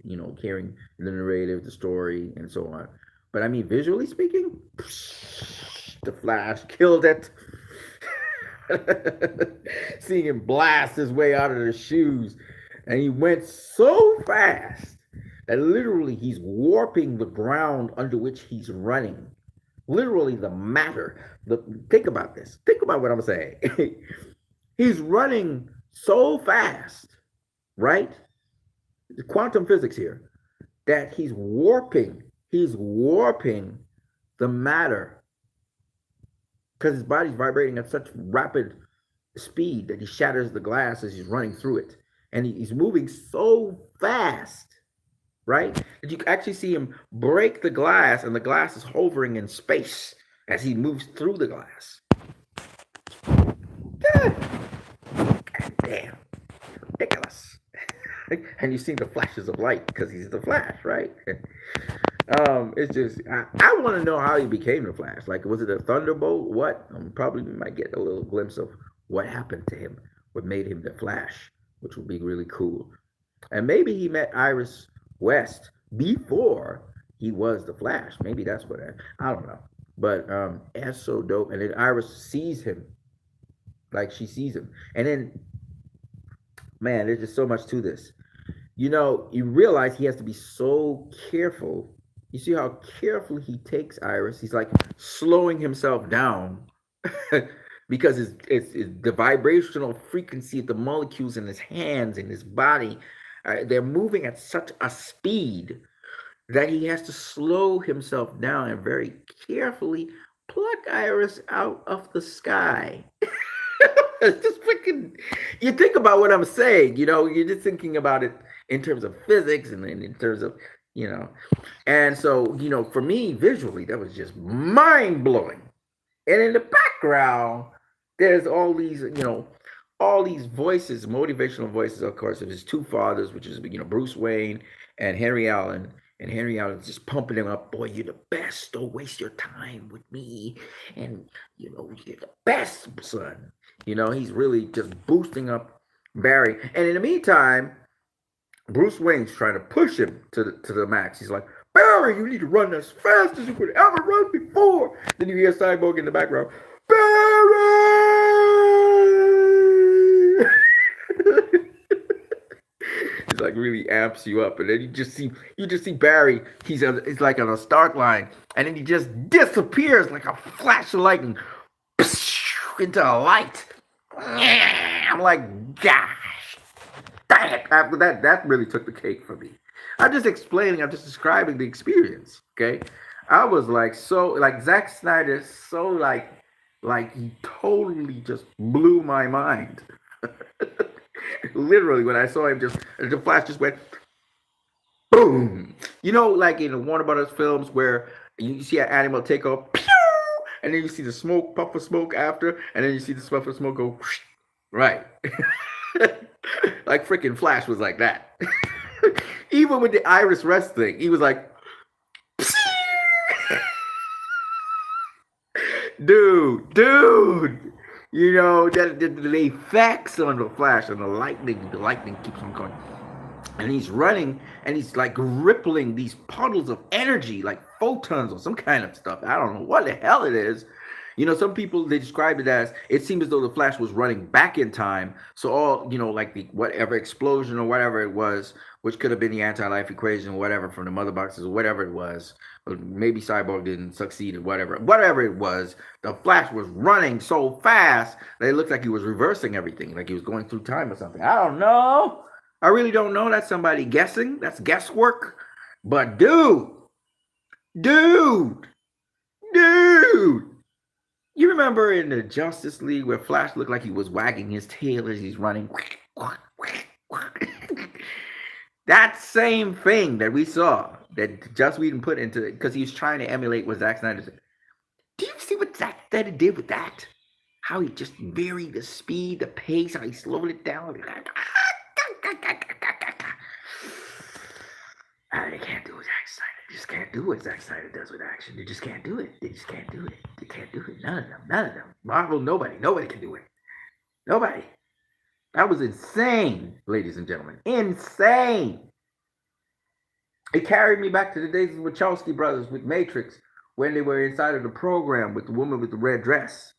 [SPEAKER 1] carrying the narrative, the story, and so on. But I mean, visually speaking, the Flash killed it. Seeing him blast his way out of the shoes. And he went so fast that literally he's warping the ground under which he's running. Literally the matter. Think about this. Think about what I'm saying. He's running so fast, right? The quantum physics here, that he's warping the matter because his body's vibrating at such rapid speed that he shatters the glass as he's running through it. And he's moving so fast, right? That you can actually see him break the glass, and the glass is hovering in space as he moves through the glass. God damn. Ridiculous. And you see the flashes of light because he's the Flash, right? It's just, I want to know how he became the Flash. Like, was it a thunderbolt? What? Probably we might get a little glimpse of what happened to him, what made him the Flash, which would be really cool. And maybe he met Iris West before he was the Flash. Maybe that's what I don't know. But that's so dope. And then Iris sees him, like she sees him. And then, man, there's just so much to this. You realize he has to be so careful. You see how carefully he takes Iris. He's like slowing himself down because it's the vibrational frequency of the molecules in his hands, in his body. They're moving at such a speed that he has to slow himself down and very carefully pluck Iris out of the sky. Just freaking, you think about what I'm saying, you're just thinking about it in terms of physics and in terms of, and so, for me, visually, that was just mind-blowing. And in the background, there's all these, all these voices, motivational voices, of course, of his two fathers, which is, Bruce Wayne and Henry Allen. And Henry Allen's just pumping him up. Boy, you're the best. Don't waste your time with me. And, you're the best, son. He's really just boosting up Barry. And in the meantime, Bruce Wayne's trying to push him to the max. He's like, Barry, you need to run as fast as you could ever run before. Then you hear Cyborg in the background, Barry! He's like really amps you up, and then you just see Barry. He's like on a start line, and then he just disappears like a flash of lightning into a light. I'm like, gosh, dang it! After that, that really took the cake for me. I'm just explaining. I'm just describing the experience. Okay, I was like so like Zack Snyder, so like he totally just blew my mind. Literally, when I saw him, just the flash just went boom. Like in the Warner Brothers films where you see an animal take off, pew, and then you see the smoke, puff of smoke after, and then you see the puff of smoke go whoosh. Right. Like freaking Flash was like that. Even with the Iris Rest thing, he was like, dude. That the effects on the Flash and the lightning keeps on going. And he's running and he's like rippling these puddles of energy like photons or some kind of stuff. I don't know what the hell it is. Some people, they described it as, it seemed as though the Flash was running back in time. So all, like the whatever explosion or whatever it was, which could have been the anti-life equation or whatever from the mother boxes or whatever it was, but maybe Cyborg didn't succeed or whatever it was, the Flash was running so fast that it looked like he was reversing everything, like he was going through time or something. I don't know. I really don't know. That's somebody guessing. That's guesswork. But dude, you remember in the Justice League where Flash looked like he was wagging his tail as he's running? That same thing that we saw that Joss Whedon put into it because he was trying to emulate what Zack Snyder did. Do you see what Zack Snyder did with that? How he just varied the speed, the pace, how he slowed it down. I can't do what Zack Snyder. You just can't do what Zack Snyder does with action. You just can't do it. They just can't do it. They can't do it. None of them. Marvel, nobody can do it. Nobody. That was insane, ladies and gentlemen. Insane. It carried me back to the days of the Wachowski brothers with Matrix, when they were inside of the program with the woman with the red dress.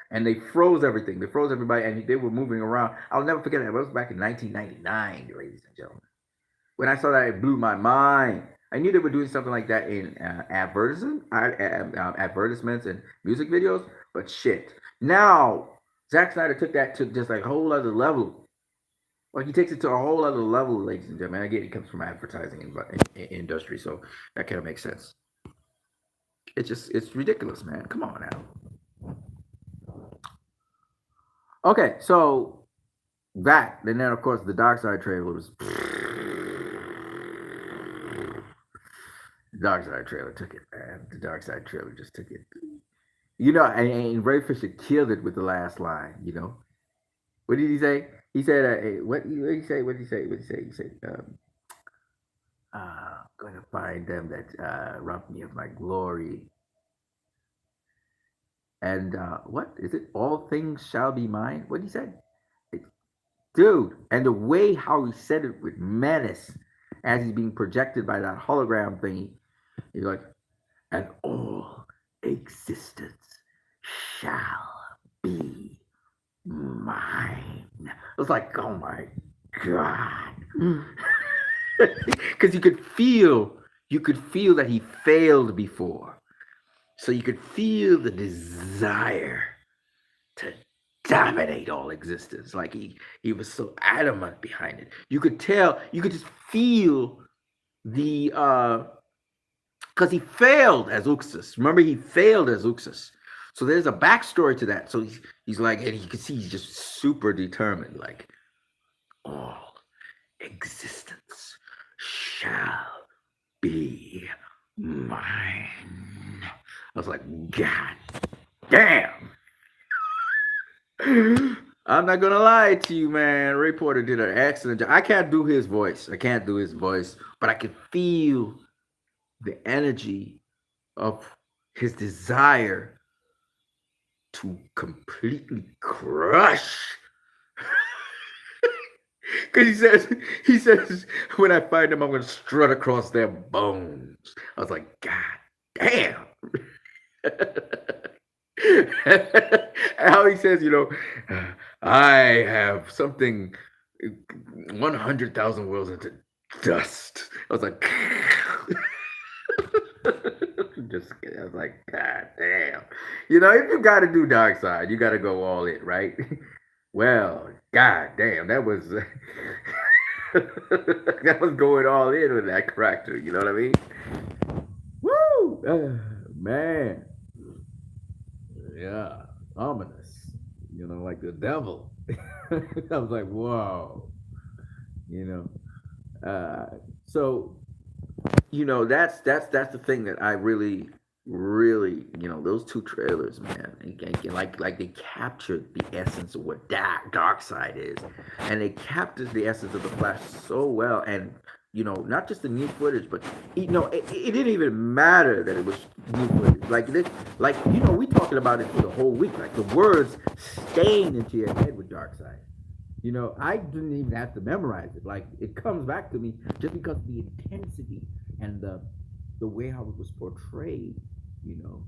[SPEAKER 1] And they froze everything. They froze everybody, and they were moving around. I'll never forget that. It was back in 1999, ladies and gentlemen. When I saw that, it blew my mind. I knew they were doing something like that in advertisements and music videos, but shit. Now, Zack Snyder took that to just like a whole other level. Like he takes it to a whole other level, ladies and gentlemen. Again, it comes from advertising industry, so that kind of makes sense. It's ridiculous, man. Come on now. Okay, so that, and then of course the Dark Side trailer was. The Dark Side trailer took it, man. The Dark Side trailer just took it. And Ray Fisher killed it with the last line. What did he say? He said, "What did he say? What did he say? What did he say? He said, going to find them that robbed me of my glory." And what is it? All things shall be mine. What did he say? Dude, and the way how he said it with menace as he's being projected by that hologram thingy, he's like, and all existence shall be mine. I was like, oh my God. Because you could feel that he failed before. So you could feel the desire to dominate all existence. Like he was so adamant behind it. You could tell, you could just feel the because he failed as Uxas. Remember, he failed as Uxas. So there's a backstory to that. So he's like, and you can see he's just super determined, like all existence shall be mine. I was like, God damn. I'm not gonna lie to you, man. Ray Porter did an excellent job. I can't do his voice. I can't do his voice, but I can feel the energy of his desire to completely crush. Because he says, when I find them, I'm gonna strut across their bones. I was like, God damn. How he says, I have something 100,000 worlds into dust. I was like, I was like, God damn. If you got to do Dark Side, you got to go all in, right? Well, God damn, that was that was going all in with that character. You know what I mean? Woo, man. Yeah, ominous. Like the devil. I was like, whoa. You know. So that's the thing that I really, really, those two trailers, man, and like they captured the essence of what Dark Side is, and they captured the essence of the Flash so well, and not just the new footage, but it didn't even matter that it was new footage. We talking about it for the whole week, like the words staying into your head with Dark Side. I didn't even have to memorize it. Like it comes back to me just because of the intensity and the way how it was portrayed. You know,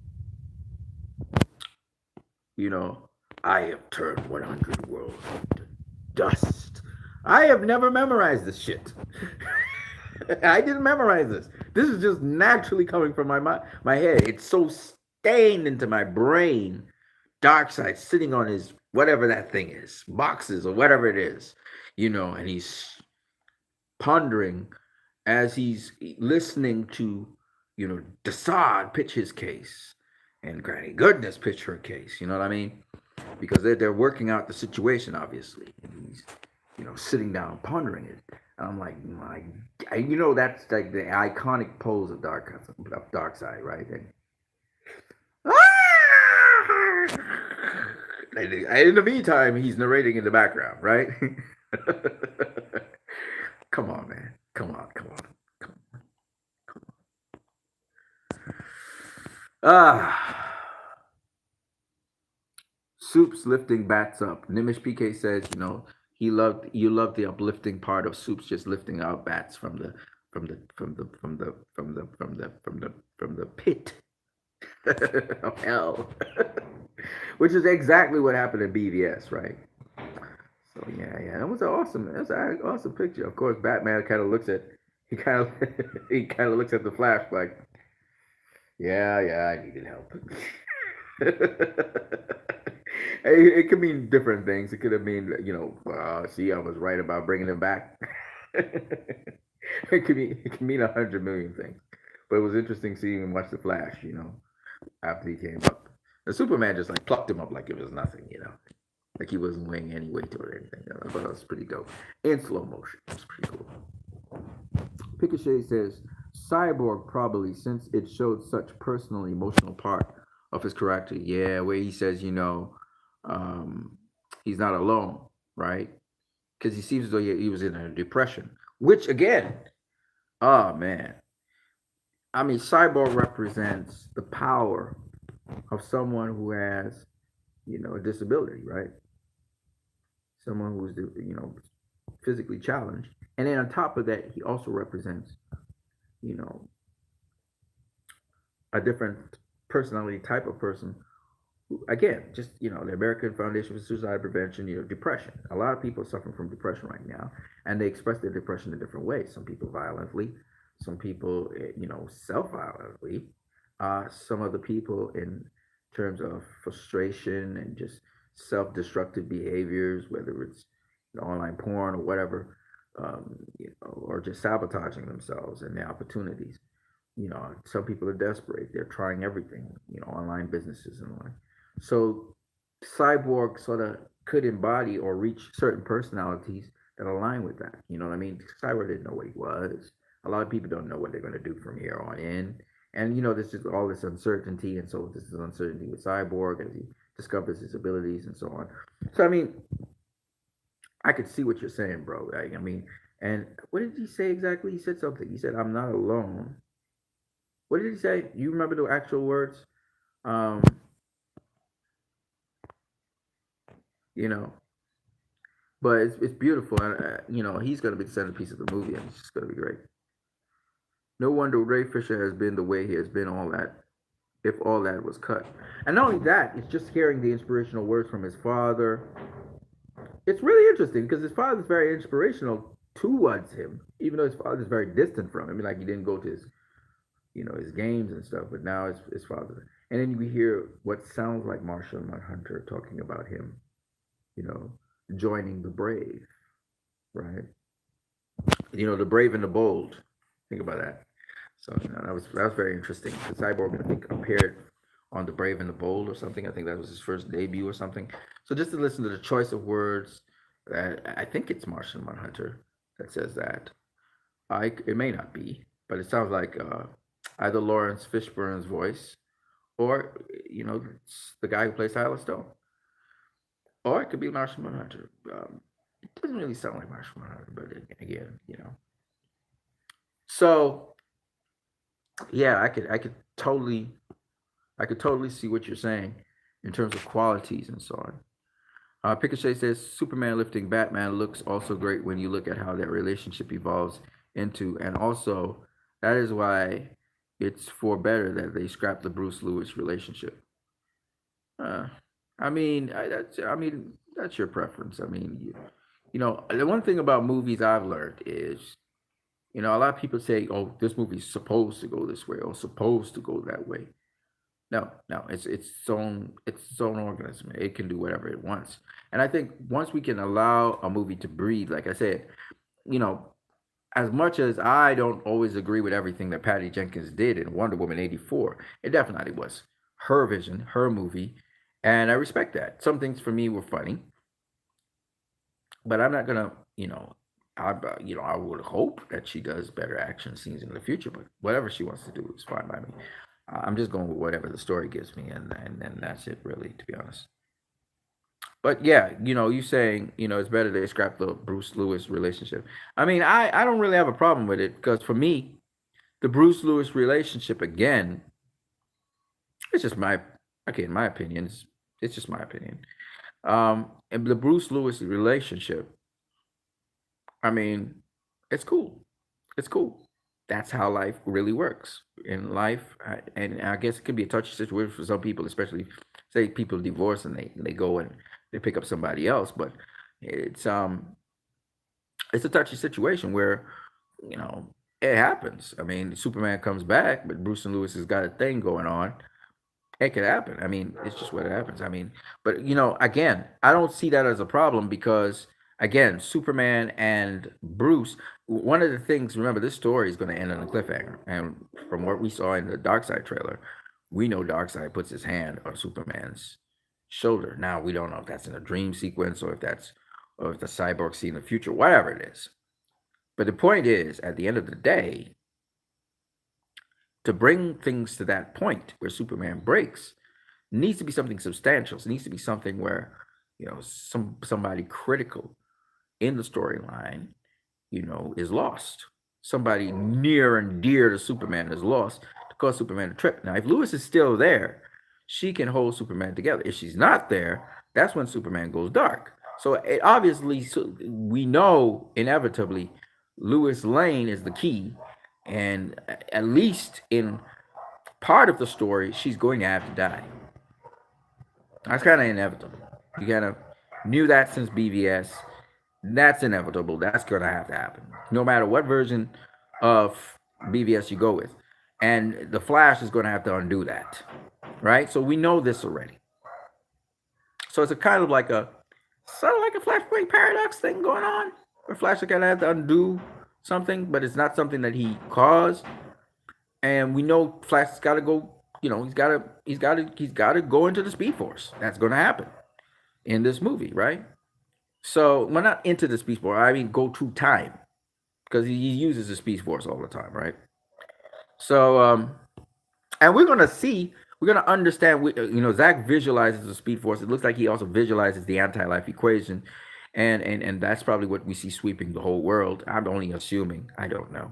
[SPEAKER 1] you know, I have turned 100 worlds into dust. I have never memorized this shit. I didn't memorize this. This is just naturally coming from my head. It's so stained into my brain. Darkseid sitting on his whatever that thing is, boxes or whatever it is, and he's pondering as he's listening to, Desaad pitch his case and Granny Goodness pitch her case. You know what I mean? Because they're working out the situation, obviously. And he's, sitting down pondering it. And I'm like, that's like the iconic pose of Darkseid, right? And in the meantime, he's narrating in the background, right? Come on, man. Come on. Soups lifting bats up. Nimish PK says, you loved the uplifting part of Soups just lifting out bats from the pit of hell. Which is exactly what happened in BVS, right? So yeah, that's an awesome picture. Of course, Batman kind of looks at he kind of looks at the Flash like, yeah, I needed help. It could mean different things. It could have mean, see, I was right about bringing him back. It could mean 100 million things. But it was interesting seeing him watch the Flash, after he came up. The Superman just like plucked him up like it was nothing, like he wasn't weighing any weight or anything. I thought that was pretty dope. In slow motion. It was pretty cool. Picochet says, Cyborg probably, since it showed such personal, emotional part of his character. Yeah, where he says, he's not alone, right? Because he seems as though he was in a depression. Which, again, oh, man. I mean, Cyborg represents the power of someone who has, a disability, right? Someone who's, physically challenged. And then on top of that, he also represents, a different personality type of person. Who, again, just, the American Foundation for Suicide Prevention, depression. A lot of people are suffering from depression right now, and they express their depression in different ways. Some people violently, some people, self-violently, some of the people in terms of frustration and just self-destructive behaviors, whether it's online porn or whatever, or just sabotaging themselves and their opportunities. Some people are desperate; they're trying everything. Online businesses and all. So, Cyborg sort of could embody or reach certain personalities that align with that. You know what I mean? Cyborg didn't know what he was. A lot of people don't know what they're going to do from here on in, And you know, this is all this uncertainty, and so this is uncertainty with Cyborg as he discovers his abilities and so on. So I mean, I could see what you're saying, bro. Like, I mean, and what did he say exactly? He said something. He said, "I'm not alone." What did he say? You remember the actual words? Um, you know, but it's beautiful, and you know, he's gonna be the centerpiece of the movie, and it's just gonna be great. No wonder Ray Fisher has been the way he has been. All that, if all that was cut, and not only that, it's just hearing the inspirational words from his father. It's really interesting because his father's very inspirational towards him, even though his father's very distant from him. I mean, like he didn't go to his, you know, his games and stuff, but now his father. And then we hear what sounds like Marshall Hunter talking about him, you know, joining the brave, right? You know, the brave and the bold. Think about that. So you know, that was very interesting. The Cyborg, I think, appeared on the Brave and the Bold or something. I think that was his first debut or something. So just to listen to the choice of words, that I think it's Martian Manhunter that says that. It may not be, but it sounds like either Lawrence Fishburne's voice or you know the guy who plays Tyler Stone, or it could be Martian Manhunter. It doesn't really sound like Martian Manhunter, but again, you know. So yeah, I could totally see what you're saying in terms of qualities and so on. Ricochet says Superman lifting Batman looks also great when you look at how that relationship evolves into, and also that is why it's for better that they scrap the Bruce Lewis relationship. Uh, I mean that's your preference. I mean, you know, the one thing about movies I've learned is, you know, a lot of people say, "Oh, this movie's supposed to go this way or supposed to go that way." No, no, it's its own organism. It can do whatever it wants. And I think once we can allow a movie to breathe, like I said, you know, as much as I don't always agree with everything that Patty Jenkins did in Wonder Woman 84, it definitely was her vision, her movie, and I respect that. Some things for me were funny, but I'm not gonna, you know, you know, I would hope that she does better action scenes in the future. But whatever she wants to do is fine by me. I'm just going with whatever the story gives me, and that's it, really, to be honest. But yeah, you know, you saying, you know, it's better they scrap the Bruce Lewis relationship. I mean, I don't really have a problem with it because for me, the Bruce Lewis relationship again, it's just my again my opinion. It's just my opinion. And the Bruce Lewis relationship, I mean, it's cool. It's cool. That's how life really works. In life, and I guess it can be a touchy situation for some people, especially say people divorce and they go and they pick up somebody else. But it's um it's a touchy situation where you know it happens. I mean, Superman comes back, but Bruce and Lewis has got a thing going on. It could happen. I mean, it's just what happens. I mean, but you know, again, I don't see that as a problem because again, Superman and Bruce. One of the things, remember, this story is going to end on a cliffhanger, and from what we saw in the Darkseid trailer, we know Darkseid puts his hand on Superman's shoulder. Now we don't know if that's in a dream sequence or if that's or if the cyborg see in the future, whatever it is. But the point is, at the end of the day, to bring things to that point where Superman breaks, needs to be something substantial. It needs to be something where, you know, somebody critical in the storyline, you know, is lost. Somebody near and dear to Superman is lost to cause Superman to trip. Now, if Lois is still there, she can hold Superman together. If she's not there, that's when Superman goes dark. So it obviously, so we know inevitably, Lois Lane is the key, and at least in part of the story, she's going to have to die. That's kind of inevitable. You kind of knew that since BVS. That's inevitable. That's going to have to happen, no matter what version of BVS you go with. And the Flash is going to have to undo that, right? So we know this already. So it's a kind of like a sort of like a Flashpoint paradox thing going on, where Flash is going to have to undo something, but it's not something that he caused. And we know Flash has got to go. You know, he's got to go into the Speed Force. That's going to happen in this movie, right? So, well, not into the Speed Force. I mean, go to time because he uses the Speed Force all the time, right? So, And we're gonna see, we're gonna understand. Zach visualizes the Speed Force. It looks like he also visualizes the anti-life equation, and that's probably what we see sweeping the whole world. I'm only assuming. I don't know.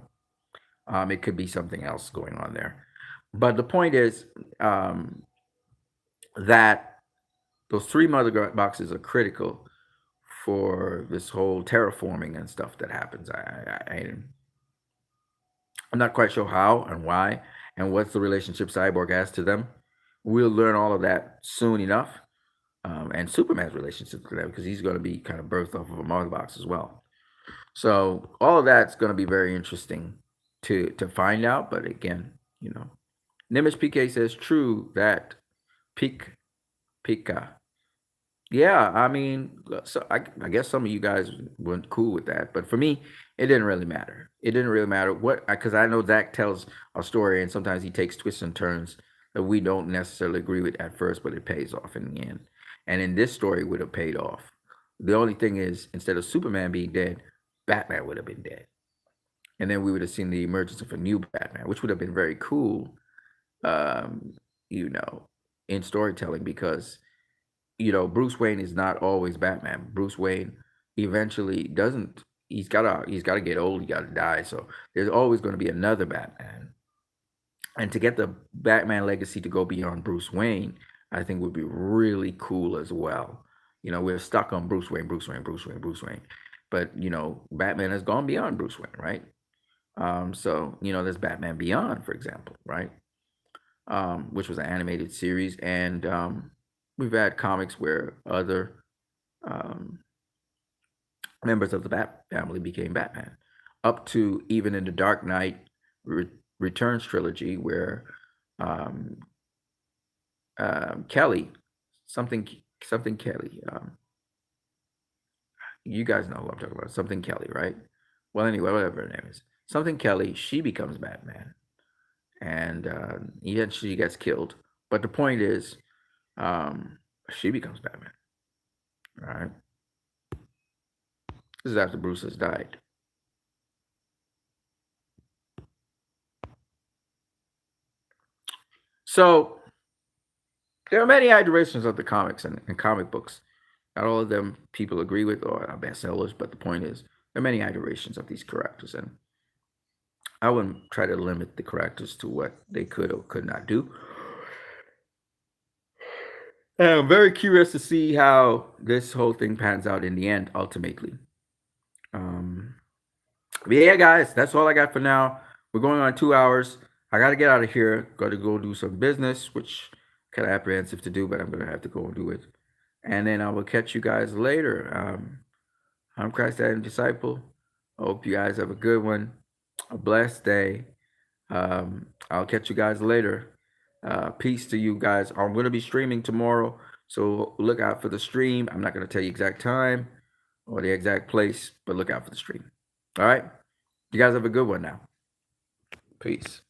[SPEAKER 1] It could be something else going on there. But the point is that those three mother boxes are critical for this whole terraforming and stuff that happens. I'm not quite sure how and why and what's the relationship Cyborg has to them. We'll learn all of that soon enough. And Superman's relationship to them because he's going to be kind of birthed off of a mother box as well. So all of that's going to be very interesting to find out. But again, Nimitz PK says true that Pik Pika. Yeah, I mean, so I guess some of you guys weren't cool with that, but for me, it didn't really matter. It didn't really matter what, because I know Zach tells a story, and sometimes he takes twists and turns that we don't necessarily agree with at first, but it pays off in the end. And in this story, it would have paid off. The only thing is, instead of Superman being dead, Batman would have been dead, and then we would have seen the emergence of a new Batman, which would have been very cool, um, you know, in storytelling because Bruce Wayne is not always Batman. Bruce Wayne eventually doesn't. He's gotta get old. He gotta die. So there's always going to be another Batman. And to get the Batman legacy to go beyond Bruce Wayne, I think would be really cool as well. We're stuck on Bruce Wayne, Bruce Wayne, Bruce Wayne, Bruce Wayne, but Batman has gone beyond Bruce Wayne, right? So there's Batman Beyond, for example, right? Which was an animated series, and we've had comics where other um, members of the Bat family became Batman, up to even in the Dark Knight Returns trilogy, where um, Kelly, something something Kelly, you guys know who I'm talking about, something Kelly, right? Well, anyway, whatever her name is, something Kelly, she becomes Batman, and eventually she gets killed. But the point is, she becomes Batman. All right, this is after Bruce has died. So there are many iterations of the comics and comic books. Not all of them people agree with or are bestsellers, but the point is there are many iterations of these characters, and I wouldn't try to limit the characters to what they could or could not do. And I'm very curious to see how this whole thing pans out in the end, ultimately. Um, but yeah, guys, that's all I got for now. We're going on 2 hours. I got to get out of here. Got to go do some business, which kind of apprehensive to do, but I'm going to have to go and do it. And then I will catch you guys later. I'm Christ and Disciple. I hope you guys have a good one, a blessed day. I'll catch you guys later. Peace to you guys. I'm going to be streaming tomorrow, so look out for the stream. I'm not going to tell you exact time or the exact place, but look out for the stream. All right? You guys have a good one now. Peace.